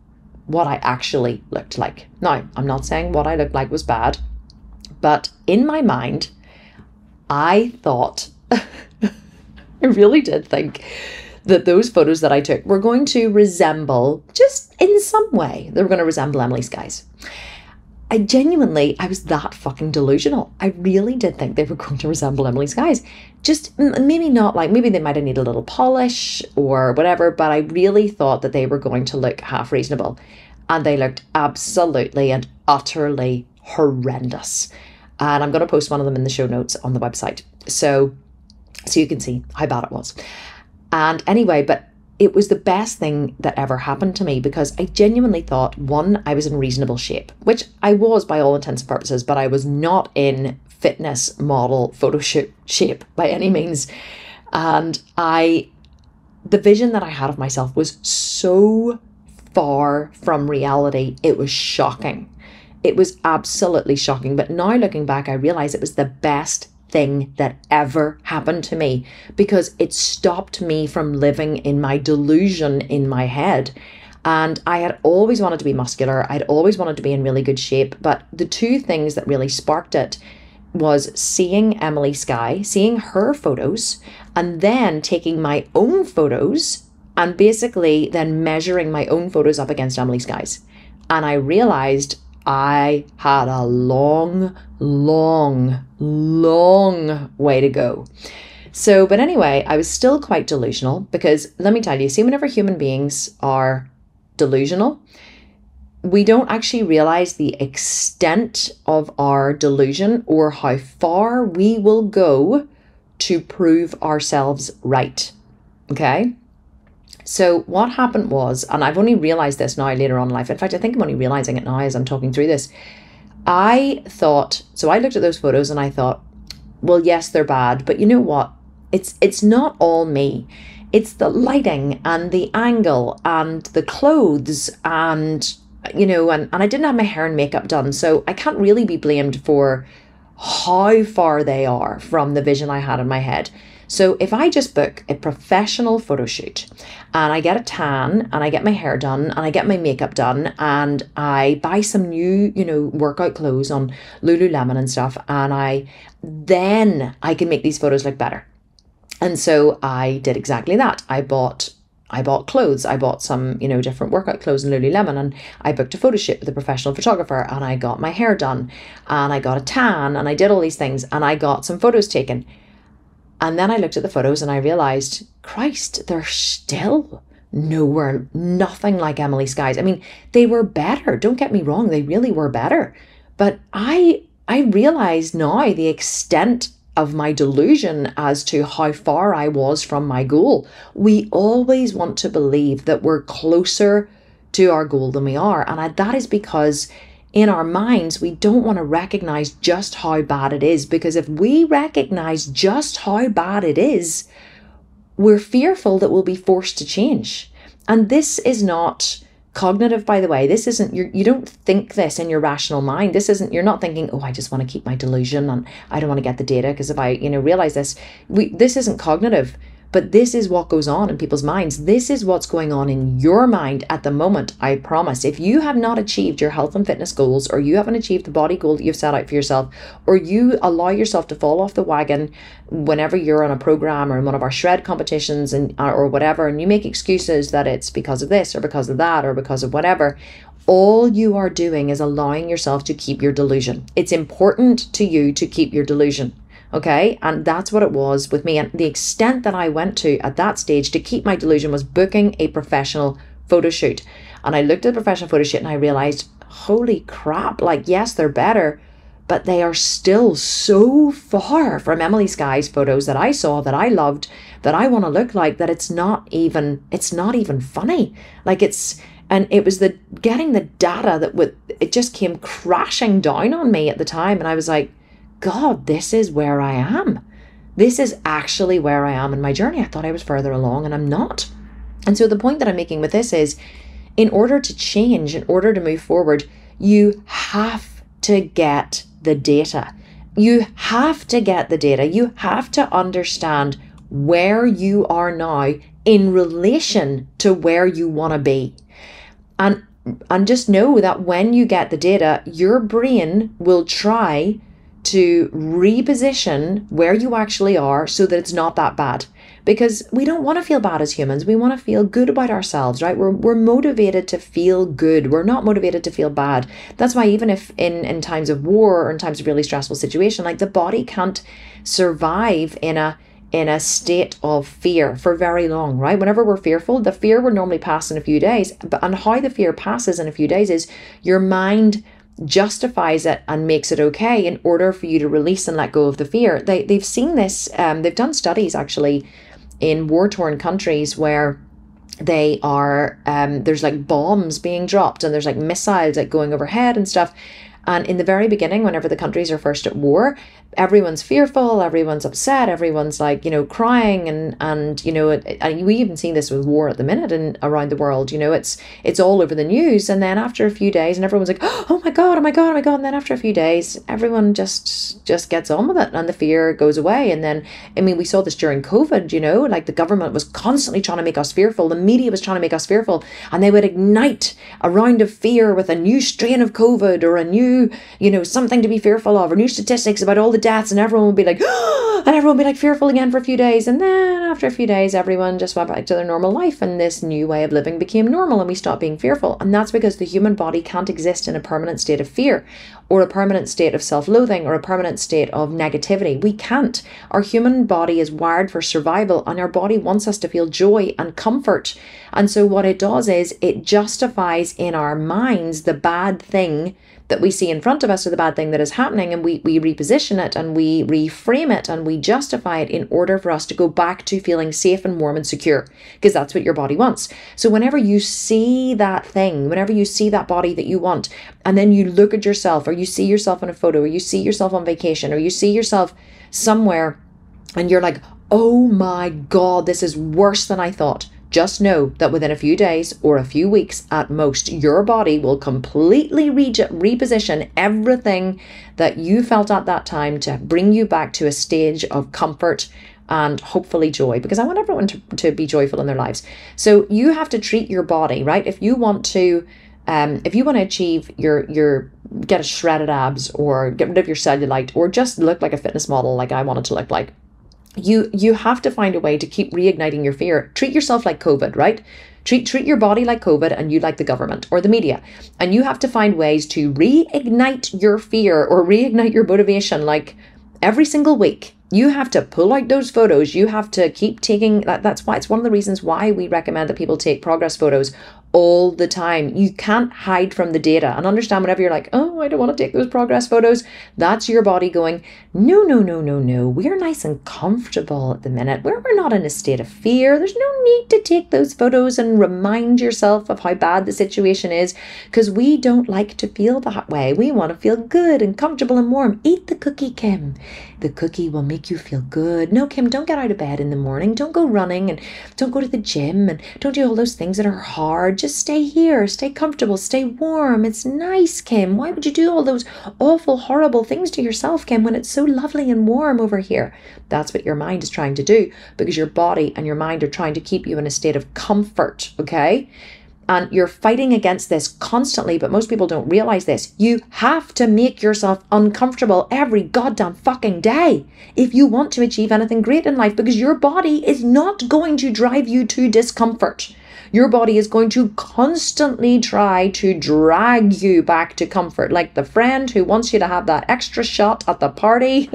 what I actually looked like. Now, I'm not saying what I looked like was bad, But in my mind, I thought, I really did think that those photos that I took were going to resemble, just in some way, they were going to resemble Emily Skye's. I was that fucking delusional. I really did think they were going to resemble Emily Skye's. Just maybe not, like, maybe they might have needed a little polish or whatever, but I really thought that they were going to look half reasonable. And they looked absolutely and utterly horrendous. And I'm going to post one of them in the show notes on the website. So you can see how bad it was. And anyway, but it was the best thing that ever happened to me, because I genuinely thought, one, I was in reasonable shape, which I was by all intents and purposes, but I was not in fitness model photo shoot shape by any means. And the vision that I had of myself was so far from reality. It was shocking. It was absolutely shocking. But now looking back, I realize it was the best thing that ever happened to me, because it stopped me from living in my delusion in my head. And I had always wanted to be muscular. I'd always wanted to be in really good shape. But the two things that really sparked it was seeing Emily Skye, seeing her photos, and then taking my own photos and basically then measuring my own photos up against Emily Skye's. And I realized I had a long way to go. So, but anyway, I was still quite delusional, because let me tell you, see, whenever human beings are delusional, we don't actually realize the extent of our delusion or how far we will go to prove ourselves right. Okay? So what happened was, and I've only realized this now later on in life. In fact, I think I'm only realizing it now as I'm talking through this. I looked at those photos and I thought, well, yes, they're bad, but you know what? It's not all me. It's the lighting and the angle and the clothes and, you know, and I didn't have my hair and makeup done. So I can't really be blamed for how far they are from the vision I had in my head. So if I just book a professional photo shoot and I get a tan and I get my hair done and I get my makeup done and I buy some new, you know, workout clothes on Lululemon and stuff, and then I can make these photos look better. And so I did exactly that. I bought clothes. I bought some, you know, different workout clothes in Lululemon, and I booked a photo shoot with a professional photographer, and I got my hair done and I got a tan and I did all these things and I got some photos taken. And then I looked at the photos and I realized, Christ, they're still nothing like Emily Skye's. I mean, they were better. Don't get me wrong. They really were better. But I realized now the extent of my delusion as to how far I was from my goal. We always want to believe that we're closer to our goal than we are. And that is because in our minds, we don't want to recognize just how bad it is, because if we recognize just how bad it is, we're fearful that we'll be forced to change. And this is not cognitive, by the way. This isn't, you don't think this in your rational mind. You're not thinking, oh, I just want to keep my delusion and I don't want to get the data because if I, realize this, this isn't cognitive. But this is what goes on in people's minds. This is what's going on in your mind at the moment, I promise. If you have not achieved your health and fitness goals, or you haven't achieved the body goal that you've set out for yourself, or you allow yourself to fall off the wagon whenever you're on a program or in one of our shred competitions or whatever, and you make excuses that it's because of this or because of that or because of whatever, all you are doing is allowing yourself to keep your delusion. It's important to you to keep your delusion. Okay, and that's what it was with me. And the extent that I went to at that stage to keep my delusion was booking a professional photo shoot. And I looked at the professional photo shoot and I realized, holy crap, like, yes, they're better, but they are still so far from Emily Skye's photos that I saw, that I loved, that I want to look like, that it's not even funny. Like and it was getting the data it just came crashing down on me at the time. And I was like, God, this is where I am. This is actually where I am in my journey. I thought I was further along and I'm not. And so the point that I'm making with this is, in order to change, in order to move forward, you have to get the data. You have to get the data. You have to understand where you are now in relation to where you want to be. And just know that when you get the data, your brain will try to reposition where you actually are so that it's not that bad. Because we don't want to feel bad as humans. We want to feel good about ourselves, right? We're motivated to feel good. We're not motivated to feel bad. That's why even if in times of war or in times of really stressful situation, like the body can't survive in a state of fear for very long, right? Whenever we're fearful, the fear will normally pass in a few days. And how the fear passes in a few days is your mind justifies it and makes it okay in order for you to release and let go of the fear. They've seen this, they've done studies actually in war-torn countries where they are, there's like bombs being dropped and there's like missiles like going overhead and stuff. And in the very beginning, whenever the countries are first at war, everyone's fearful, everyone's upset, everyone's like, crying and and we even see this with war at the minute and around the world, it's all over the news. And then after a few days and everyone's like, oh my God, oh my God, oh my God. And then after a few days, everyone just gets on with it and the fear goes away. And then, we saw this during COVID, like the government was constantly trying to make us fearful. The media was trying to make us fearful, and they would ignite a round of fear with a new strain of COVID or a new, something to be fearful of, or new statistics about all the deaths, and everyone would be like, and everyone would be like fearful again for a few days. And then after a few days, everyone just went back to their normal life, and this new way of living became normal, and we stopped being fearful. And that's because the human body can't exist in a permanent state of fear, or a permanent state of self-loathing, or a permanent state of negativity. We can't. Our human body is wired for survival, and our body wants us to feel joy and comfort. And so what it does is it justifies in our minds the bad thing that we see in front of us, or the bad thing that is happening, and we reposition it and we reframe it and we justify it in order for us to go back to feeling safe and warm and secure, because that's what your body wants. So whenever you see that thing, whenever you see that body that you want, and then you look at yourself, or you see yourself in a photo, or you see yourself on vacation, or you see yourself somewhere and you're like, oh my God, this is worse than I thought. Just know that within a few days or a few weeks at most, your body will completely reposition everything that you felt at that time to bring you back to a stage of comfort and hopefully joy, because I want everyone to be joyful in their lives. So you have to treat your body, right? If you want to achieve get a shredded abs, or get rid of your cellulite, or just look like a fitness model like I wanted to look like, you have to find a way to keep reigniting your fear. Treat yourself like COVID, right? Treat your body like COVID, and you like the government or the media. And you have to find ways to reignite your fear or reignite your motivation, like every single week. You have to pull out those photos. You have to keep taking that. That's why it's one of the reasons why we recommend that people take progress photos all the time. You can't hide from the data, and understand whenever you're like, oh, I don't want to take those progress photos. That's your body going, no, no, no, no, no. We're nice and comfortable at the minute. We're not in a state of fear. There's no need to take those photos and remind yourself of how bad the situation is, because we don't like to feel that way. We want to feel good and comfortable and warm. Eat the cookie, Kim. The cookie will make you feel good. No, Kim, don't get out of bed in the morning. Don't go running, and don't go to the gym, and don't do all those things that are hard. Just stay here, stay comfortable, stay warm. It's nice, Kim. Why would you do all those awful, horrible things to yourself, Kim, when it's so lovely and warm over here? That's what your mind is trying to do, because your body and your mind are trying to keep you in a state of comfort, okay? And you're fighting against this constantly, but most people don't realize this. You have to make yourself uncomfortable every goddamn fucking day if you want to achieve anything great in life, because your body is not going to drive you to discomfort. Your body is going to constantly try to drag you back to comfort, like the friend who wants you to have that extra shot at the party,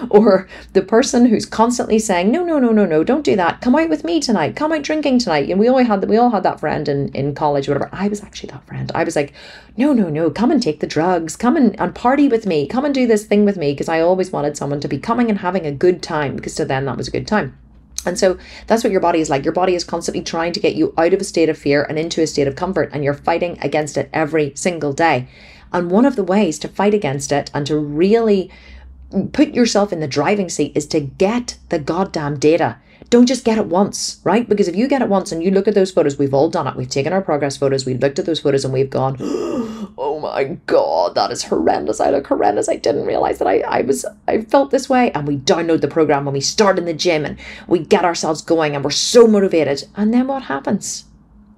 or the person who's constantly saying, no, no, no, no, no, don't do that. Come out with me tonight. Come out drinking tonight. And we all had that friend in college, whatever. I was actually that friend. I was like, no, no, no, come and take the drugs. Come and party with me. Come and do this thing with me, because I always wanted someone to be coming and having a good time, because to them that was a good time. And so that's what your body is like. Your body is constantly trying to get you out of a state of fear and into a state of comfort, and you're fighting against it every single day. And one of the ways to fight against it and to really put yourself in the driving seat is to get the goddamn data. Don't just get it once, right? Because if you get it once and you look at those photos, we've all done it. We've taken our progress photos, we've looked at those photos, and we've gone, oh my God, that is horrendous. I look horrendous. I didn't realize that I felt this way. And we download the program when we start in the gym, and we get ourselves going, and we're so motivated. And then what happens?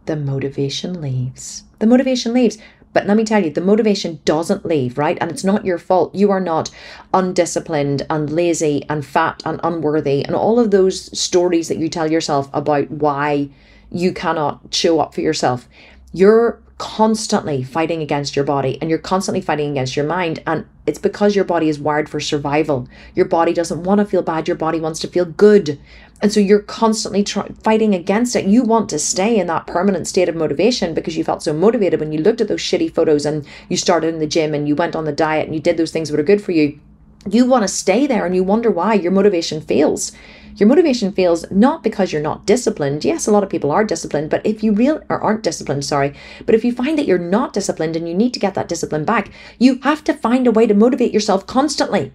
The motivation leaves. The motivation leaves. But let me tell you, the motivation doesn't leave, right? And it's not your fault. You are not undisciplined and lazy and fat and unworthy and all of those stories that you tell yourself about why you cannot show up for yourself. You're constantly fighting against your body, and you're constantly fighting against your mind. And it's because your body is wired for survival. Your body doesn't want to feel bad. Your body wants to feel good. And so you're constantly fighting against it. You want to stay in that permanent state of motivation because you felt so motivated when you looked at those shitty photos and you started in the gym and you went on the diet and you did those things that are good for you. You want to stay there, and you wonder why your motivation fails. Your motivation fails not because you're not disciplined. Yes, a lot of people are disciplined, but if you aren't disciplined, but if you find that you're not disciplined and you need to get that discipline back, you have to find a way to motivate yourself constantly.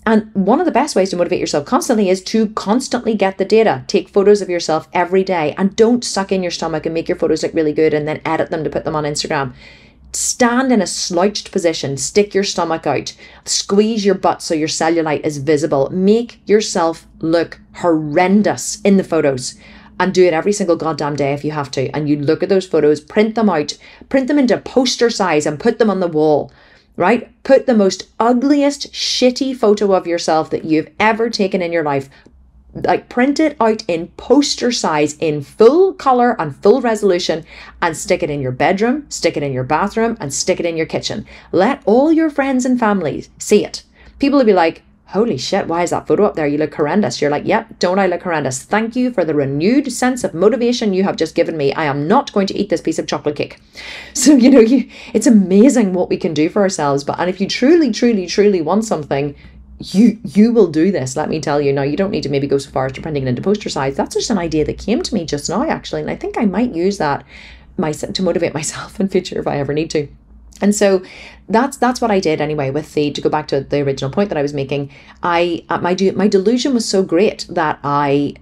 And one of the best ways to motivate yourself constantly is to constantly get the data. Take photos of yourself every day, and don't suck in your stomach and make your photos look really good and then edit them to put them on Instagram. Stand in a slouched position, stick your stomach out, squeeze your butt so your cellulite is visible. Make yourself look horrendous in the photos, and do it every single goddamn day if you have to. And you look at those photos, print them out, print them into poster size and put them on the wall, right? Put the most ugliest, shitty photo of yourself that you've ever taken in your life, like print it out in poster size in full color and full resolution, and stick it in your bedroom, stick it in your bathroom, and stick it in your kitchen. Let all your friends and family see it. People will be like, holy shit, why is that photo up there? You look horrendous. You're like, yep, don't I look horrendous? Thank you for the renewed sense of motivation you have just given me. I am not going to eat this piece of chocolate cake. So, it's amazing what we can do for ourselves. And if you truly, truly, truly want something, you will do this, let me tell you. Now, you don't need to maybe go so far as to printing it into poster size. That's just an idea that came to me just now, actually. And I think I might use that to motivate myself in future if I ever need to. And so that's what I did anyway. To go back to the original point that I was making, my delusion was so great that I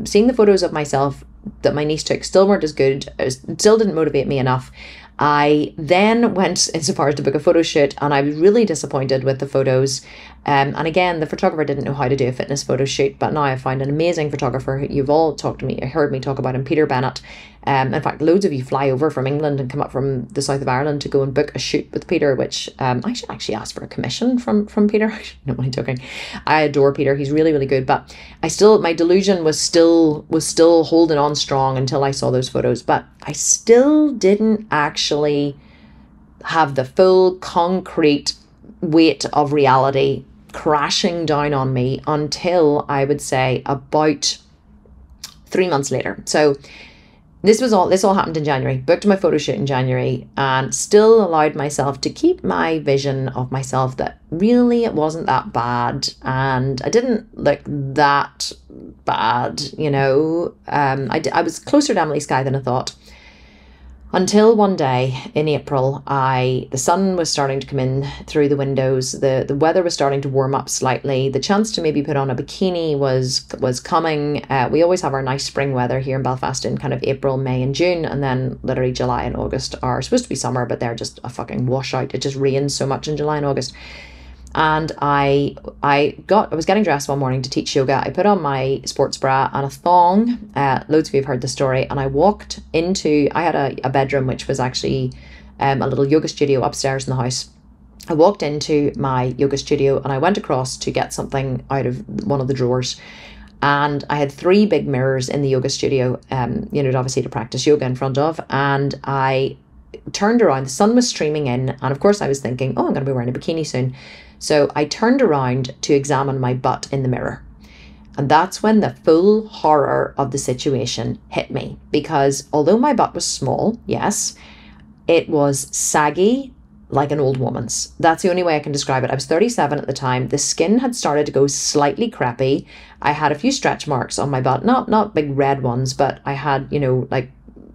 seeing the photos of myself that my niece took still weren't as good, still didn't motivate me enough. I then went insofar as to book a photo shoot, and I was really disappointed with the photos. And again, the photographer didn't know how to do a fitness photo shoot, but now I found an amazing photographer who you've all heard me talk about him, Peter Bennett. In fact, loads of you fly over from England and come up from the south of Ireland to go and book a shoot with Peter, which I should actually ask for a commission from Peter. No, I'm joking. I adore Peter. He's really, really good. But my delusion was still holding on strong until I saw those photos. But I still didn't actually have the full concrete weight of reality crashing down on me until I would say about 3 months later. So this all happened in January. Booked my photo shoot in January, and still allowed myself to keep my vision of myself that really it wasn't that bad, and I didn't look that bad, I was closer to Emily Skye than I thought. Until one day in April, the sun was starting to come in through the windows. The weather was starting to warm up slightly. The chance to maybe put on a bikini was coming. We always have our nice spring weather here in Belfast in kind of April, May and June. And then literally July and August are supposed to be summer, but they're just a fucking washout. It just rains so much in July and August. And I was getting dressed one morning to teach yoga. I put on my sports bra and a thong. Loads of you have heard the story. And I had a bedroom, which was actually a little yoga studio upstairs in the house. I walked into my yoga studio and I went across to get something out of one of the drawers. And I had 3 big mirrors in the yoga studio, obviously to practice yoga in front of. And I turned around, the sun was streaming in. And of course I was thinking, I'm going to be wearing a bikini soon. So I turned around to examine my butt in the mirror. And that's when the full horror of the situation hit me. Because although my butt was small, yes, it was saggy like an old woman's. That's the only way I can describe it. I was 37 at the time. The skin had started to go slightly crepey. I had a few stretch marks on my butt, not big red ones, but I had, like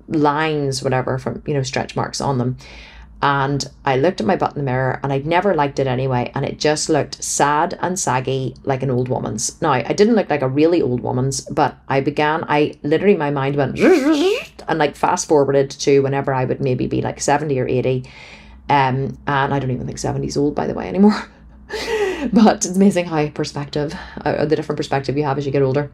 lines, whatever, from, stretch marks on them. And I looked at my butt in the mirror, and I'd never liked it anyway. And it just looked sad and saggy like an old woman's. Now, I didn't look like a really old woman's, but my mind went and like fast forwarded to whenever I would maybe be like 70 or 80. And I don't even think 70 is old, by the way, anymore. But it's amazing how the different perspective you have as you get older.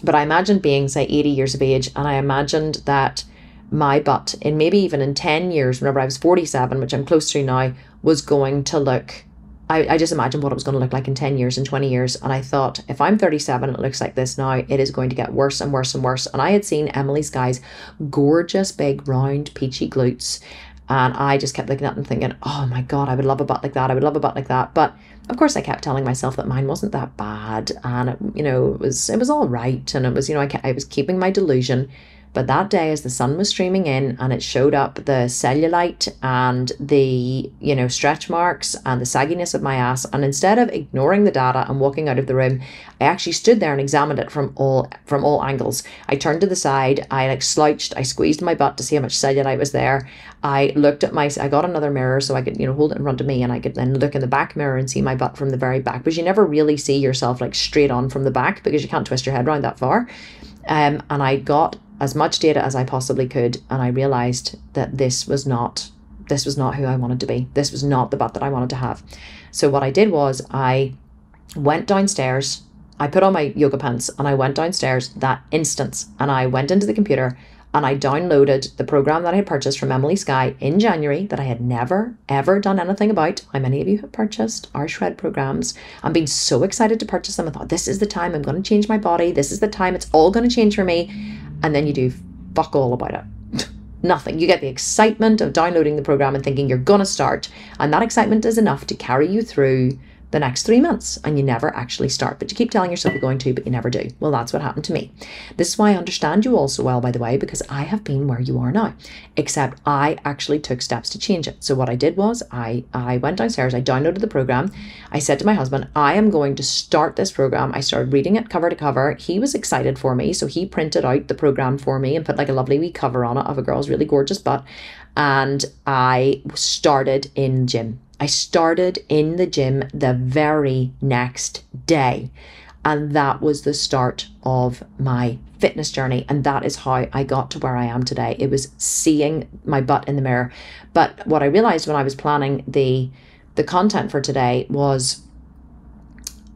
But I imagined being, say, 80 years of age, and I imagined that my butt in maybe even in 10 years, whenever I was 47, which I'm close to now, was going to look. I just imagined what it was going to look like in 10 years and 20 years. And I thought, if I'm 37, it looks like this now, it is going to get worse and worse and worse. And I had seen Emily Skye's gorgeous, big, round, peachy glutes. And I just kept looking at them thinking, oh my God, I would love a butt like that. I would love a butt like that. But of course, I kept telling myself that mine wasn't that bad. And, it was all right. And it was, I was keeping my delusion. But that day, as the sun was streaming in and it showed up the cellulite and the, stretch marks and the sagginess of my ass, and instead of ignoring the data and walking out of the room, I actually stood there and examined it from all angles. I turned to the side, I slouched, I squeezed my butt to see how much cellulite was there. I looked at I got another mirror so I could, hold it in front of me, and I could then look in the back mirror and see my butt from the very back, because you never really see yourself straight on from the back because you can't twist your head around that far. And I got as much data as I possibly could, and I realized that this was not who I wanted to be. This was not the butt that I wanted to have. So what I did was I went downstairs, I put on my yoga pants, and I went downstairs that instant, and I went into the computer and I downloaded the program that I had purchased from Emily Skye in January that I had never, ever done anything about. How many of you have purchased our shred programs and been so excited to purchase them? I thought, this is the time I'm going to change my body. This is the time it's all going to change for me. And then you do fuck all about it. Nothing. You get the excitement of downloading the program and thinking you're going to start. And that excitement is enough to carry you through the next 3 months, and you never actually start. But you keep telling yourself you're going to, but you never do. Well, that's what happened to me. This is why I understand you all so well, by the way, because I have been where you are now, except I actually took steps to change it. So what I did was I went downstairs, I downloaded the program. I said to my husband, I am going to start this program. I started reading it cover to cover. He was excited for me, so he printed out the program for me and put a lovely wee cover on it of a girl's really gorgeous butt. And I started in gym. I started in the gym the very next day. And that was the start of my fitness journey. And that is how I got to where I am today. It was seeing my butt in the mirror. But what I realized when I was planning the content for today was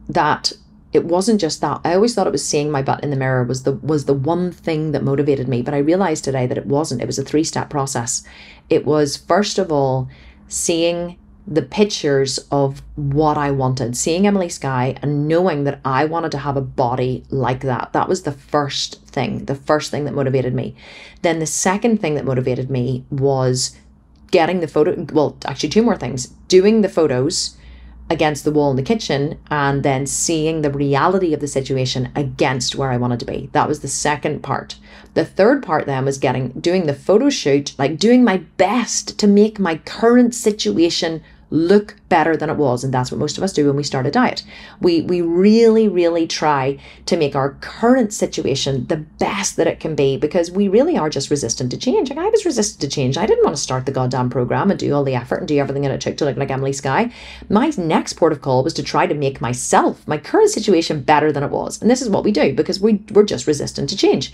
that it wasn't just that. I always thought it was seeing my butt in the mirror was the one thing that motivated me. But I realized today that it wasn't. It was a 3-step process. It was, first of all, seeing the pictures of what I wanted, seeing Emily Skye and knowing that I wanted to have a body like that. That was the first thing that motivated me. Then the second thing that motivated me was getting the photo. Well, actually 2 more things: doing the photos against the wall in the kitchen, and then seeing the reality of the situation against where I wanted to be. That was the second part. The third part then was doing the photo shoot, doing my best to make my current situation look better than it was. And that's what most of us do when we start a diet. We really, really try to make our current situation the best that it can be, because we really are just resistant to change. I was resistant to change. I didn't want to start the goddamn program and do all the effort and do everything that it took to look like Emily Skye. My next port of call was to try to make myself, my current situation, better than it was. And this is what we do, because we're just resistant to change.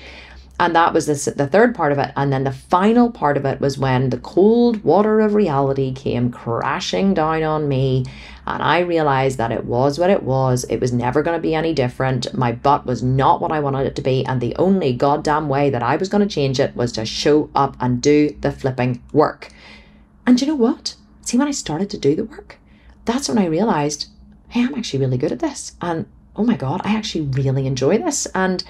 And that was the third part of it. And then the final part of it was when the cold water of reality came crashing down on me. And I realized that it was what it was. It was never going to be any different. My butt was not what I wanted it to be. And the only goddamn way that I was going to change it was to show up and do the flipping work. And you know what? See, when I started to do the work, that's when I realized, hey, I'm actually really good at this. And oh my God, I actually really enjoy this. And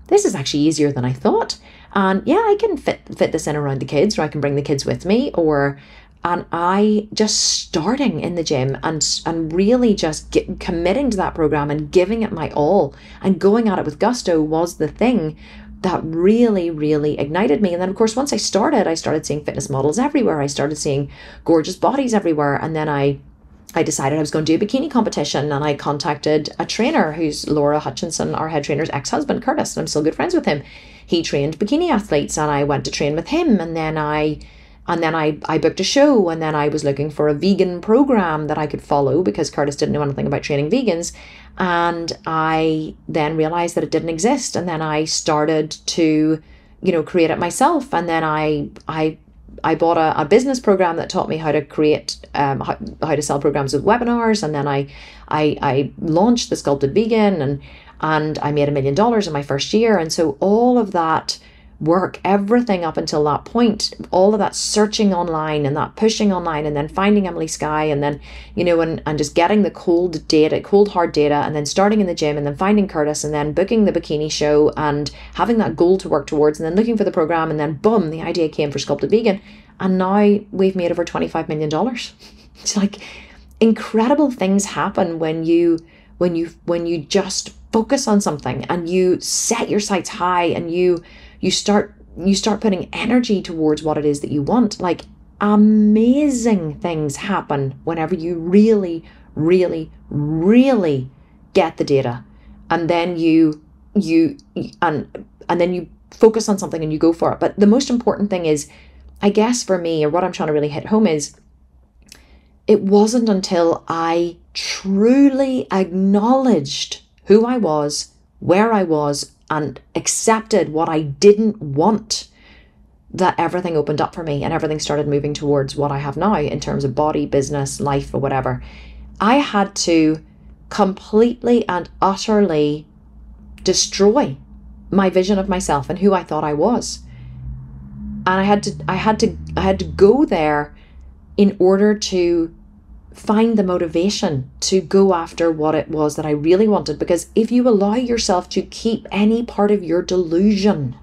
this is actually easier than I thought. And yeah, I can fit this in around the kids, or I can bring the kids with me, and I just starting in the gym and really just committing to that program and giving it my all and going at it with gusto was the thing that really, really ignited me. And then of course, once I started seeing fitness models everywhere. I started seeing gorgeous bodies everywhere. And then I decided I was going to do a bikini competition, and I contacted a trainer who's Laura Hutchinson, our head trainer's ex-husband, Curtis, and I'm still good friends with him. He trained bikini athletes, and I went to train with him, and then I booked a show, and then I was looking for a vegan program that I could follow because Curtis didn't know anything about training vegans. And I then realized that it didn't exist, and then I started to, create it myself. And then I bought a business program that taught me how to create, how to sell programs with webinars. And then I launched the Sculpted Vegan, and I made $1 million in my first year. And so all of that work, everything up until that point, all of that searching online and that pushing online and then finding Emily Skye and then, and just getting the cold hard data and then starting in the gym and then finding Curtis and then booking the bikini show and having that goal to work towards and then looking for the program and then boom, the idea came for Sculpted Vegan. And now we've made over $25 million. It's like incredible things happen when you just focus on something and you set your sights high and you start putting energy towards what it is that you want. Like amazing things happen whenever you really, really, really get the data, and then you focus on something and you go for it. But the most important thing is, I guess for me, or what I'm trying to really hit home is, it wasn't until I truly acknowledged who I was, where I was, and accepted what I didn't want, that everything opened up for me and everything started moving towards what I have now in terms of body, business, life, or whatever. I had to completely and utterly destroy my vision of myself and who I thought I was. And I had to go there in order to find the motivation to go after what it was that I really wanted. Because if you allow yourself to keep any part of your delusion,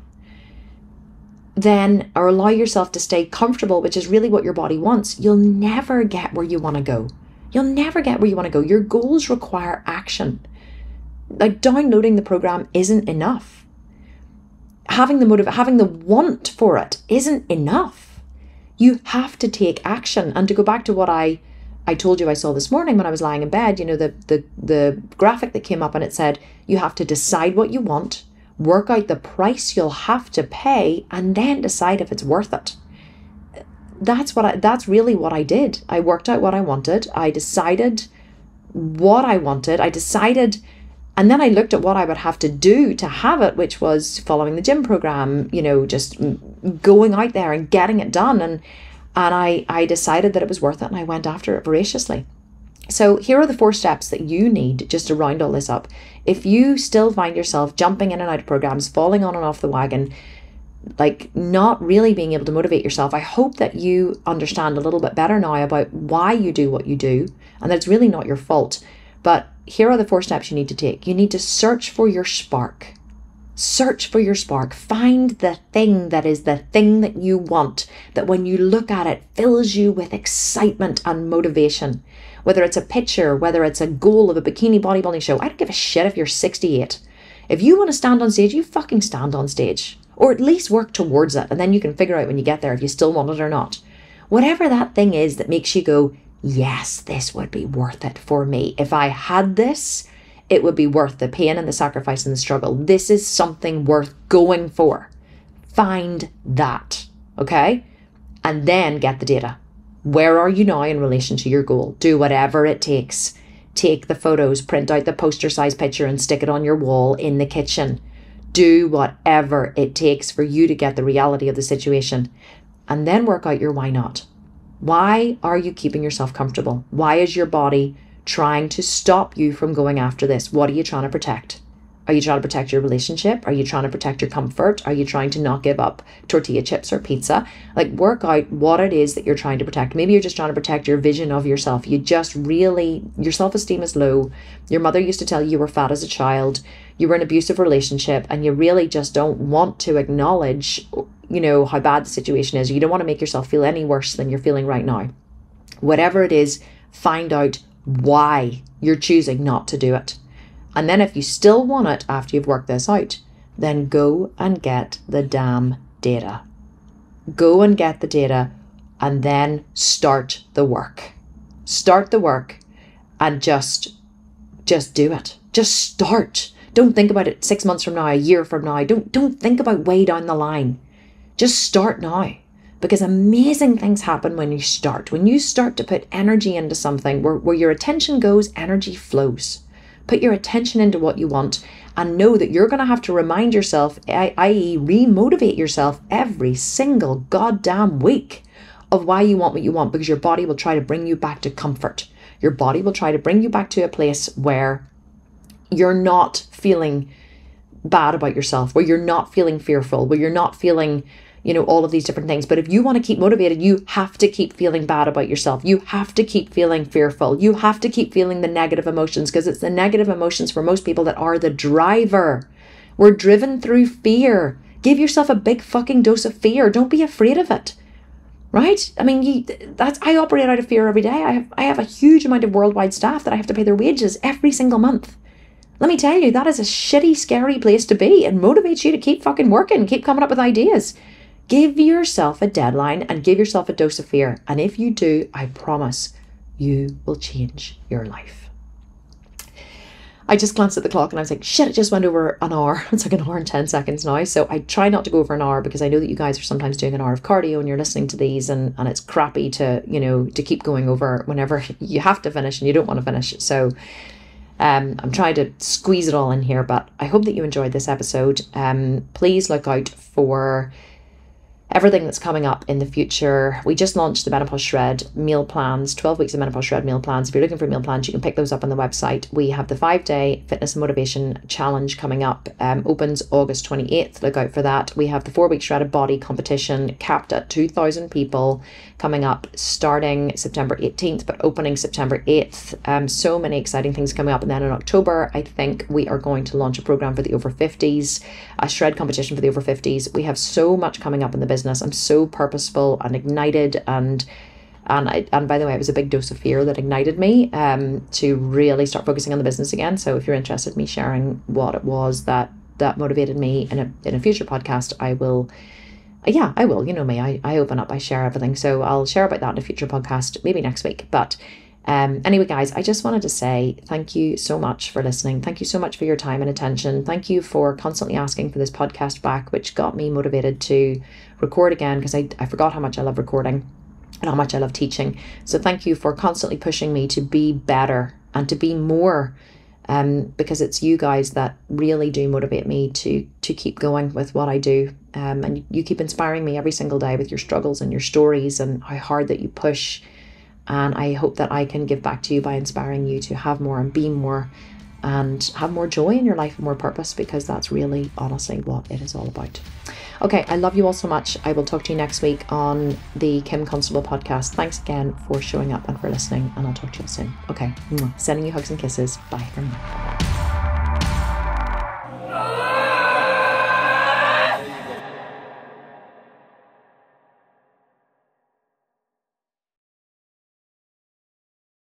then, or allow yourself to stay comfortable, which is really what your body wants, you'll never get where you want to go. You'll never get where you want to go. Your goals require action. Like downloading the program isn't enough. Having the want for it isn't enough. You have to take action. And to go back to what I told you I saw this morning when I was lying in bed, the graphic that came up and it said, you have to decide what you want, work out the price you'll have to pay, and then decide if it's worth it. That's really what I did. I worked out what I wanted. I decided what I wanted. And then I looked at what I would have to do to have it, which was following the gym program, just going out there and getting it done. And I decided that it was worth it, and I went after it voraciously. So here are the 4 steps that you need just to round all this up. If you still find yourself jumping in and out of programs, falling on and off the wagon, like not really being able to motivate yourself, I hope that you understand a little bit better now about why you do what you do, and that it's really not your fault. But here are the 4 steps you need to take. You need to search for your spark. Search for your spark. Find the thing that is the thing that you want, that when you look at it fills you with excitement and motivation. Whether it's a picture, whether it's a goal of a bikini bodybuilding show, I don't give a shit if you're 68. If you want to stand on stage, you fucking stand on stage. Or at least work towards it, and then you can figure out when you get there if you still want it or not. Whatever that thing is that makes you go, yes, this would be worth it for me. If I had this, it would be worth the pain and the sacrifice and the struggle. This is something worth going for. Find that, okay? And then get the data. Where are you now in relation to your goal? Do whatever it takes. Take the photos, print out the poster size picture and stick it on your wall in the kitchen. Do whatever it takes for you to get the reality of the situation. And then work out your why not. Why are you keeping yourself comfortable? Why is your body trying to stop you from going after this? What are you trying to protect? Are you trying to protect your relationship? Are you trying to protect your comfort? Are you trying to not give up tortilla chips or pizza? Like, work out what it is that you're trying to protect. Maybe you're just trying to protect your vision of yourself. You just really, your self-esteem is low. Your mother used to tell you were fat as a child. You were in an abusive relationship, and you really just don't want to acknowledge, how bad the situation is. You don't want to make yourself feel any worse than you're feeling right now. Whatever it is, find out why you're choosing not to do it. And then if you still want it after you've worked this out, then go and get the damn data. Go and get the data and then start the work. Start the work and just do it. Just start. Don't think about it 6 months from now, a year from now. Don't think about way down the line. Just start now. Because amazing things happen when you start. When you start to put energy into something, where your attention goes, energy flows. Put your attention into what you want and know that you're going to have to remind yourself, i.e. re-motivate yourself every single goddamn week of why you want what you want, because your body will try to bring you back to comfort. Your body will try to bring you back to a place where you're not feeling bad about yourself, where you're not feeling fearful, where you're not feeling, all of these different things. But if you want to keep motivated, you have to keep feeling bad about yourself. You have to keep feeling fearful. You have to keep feeling the negative emotions, because it's the negative emotions for most people that are the driver. We're driven through fear. Give yourself a big fucking dose of fear. Don't be afraid of it. Right? I mean, I operate out of fear every day. I have a huge amount of worldwide staff that I have to pay their wages every single month. Let me tell you, that is a shitty, scary place to be. It motivates you to keep fucking working, keep coming up with ideas. Give yourself a deadline and give yourself a dose of fear. And if you do, I promise you will change your life. I just glanced at the clock and I was like, shit, it just went over an hour. It's like an hour and 10 seconds now. So I try not to go over an hour, because I know that you guys are sometimes doing an hour of cardio and you're listening to these, and it's crappy to, to keep going over whenever you have to finish and you don't want to finish. So I'm trying to squeeze it all in here, but I hope that you enjoyed this episode. Please look out for everything that's coming up in the future. We just launched the Menopause Shred meal plans, 12 weeks of Menopause Shred meal plans. If you're looking for meal plans, you can pick those up on the website. We have the 5-day fitness and motivation challenge coming up, opens August 28th. Look out for that. We have the 4-week shredded body competition capped at 2,000 people coming up starting September 18th, but opening September 8th. So many exciting things coming up. And then in October, I think we are going to launch a program for the over 50s, a shred competition for the over 50s. We have so much coming up in the business. I'm so purposeful and ignited, and by the way, it was a big dose of fear that ignited me to really start focusing on the business again. So if you're interested in me sharing what it was that motivated me in a future podcast, I will. You know me, I open up, I share everything. So I'll share about that in a future podcast, maybe next week. But anyway, guys, I just wanted to say thank you so much for listening. Thank you so much for your time and attention. Thank you for constantly asking for this podcast back, which got me motivated to record again, because I forgot how much I love recording and how much I love teaching. So thank you for constantly pushing me to be better and to be more, because it's you guys that really do motivate me to keep going with what I do. And you keep inspiring me every single day with your struggles and your stories and how hard that you push. And I hope that I can give back to you by inspiring you to have more and be more and have more joy in your life and more purpose, because that's really honestly what it is all about. Okay, I love you all so much. I will talk to you next week on the Kim Constable podcast. Thanks again for showing up and for listening, and I'll talk to you soon. Okay, sending you hugs and kisses. Bye for now.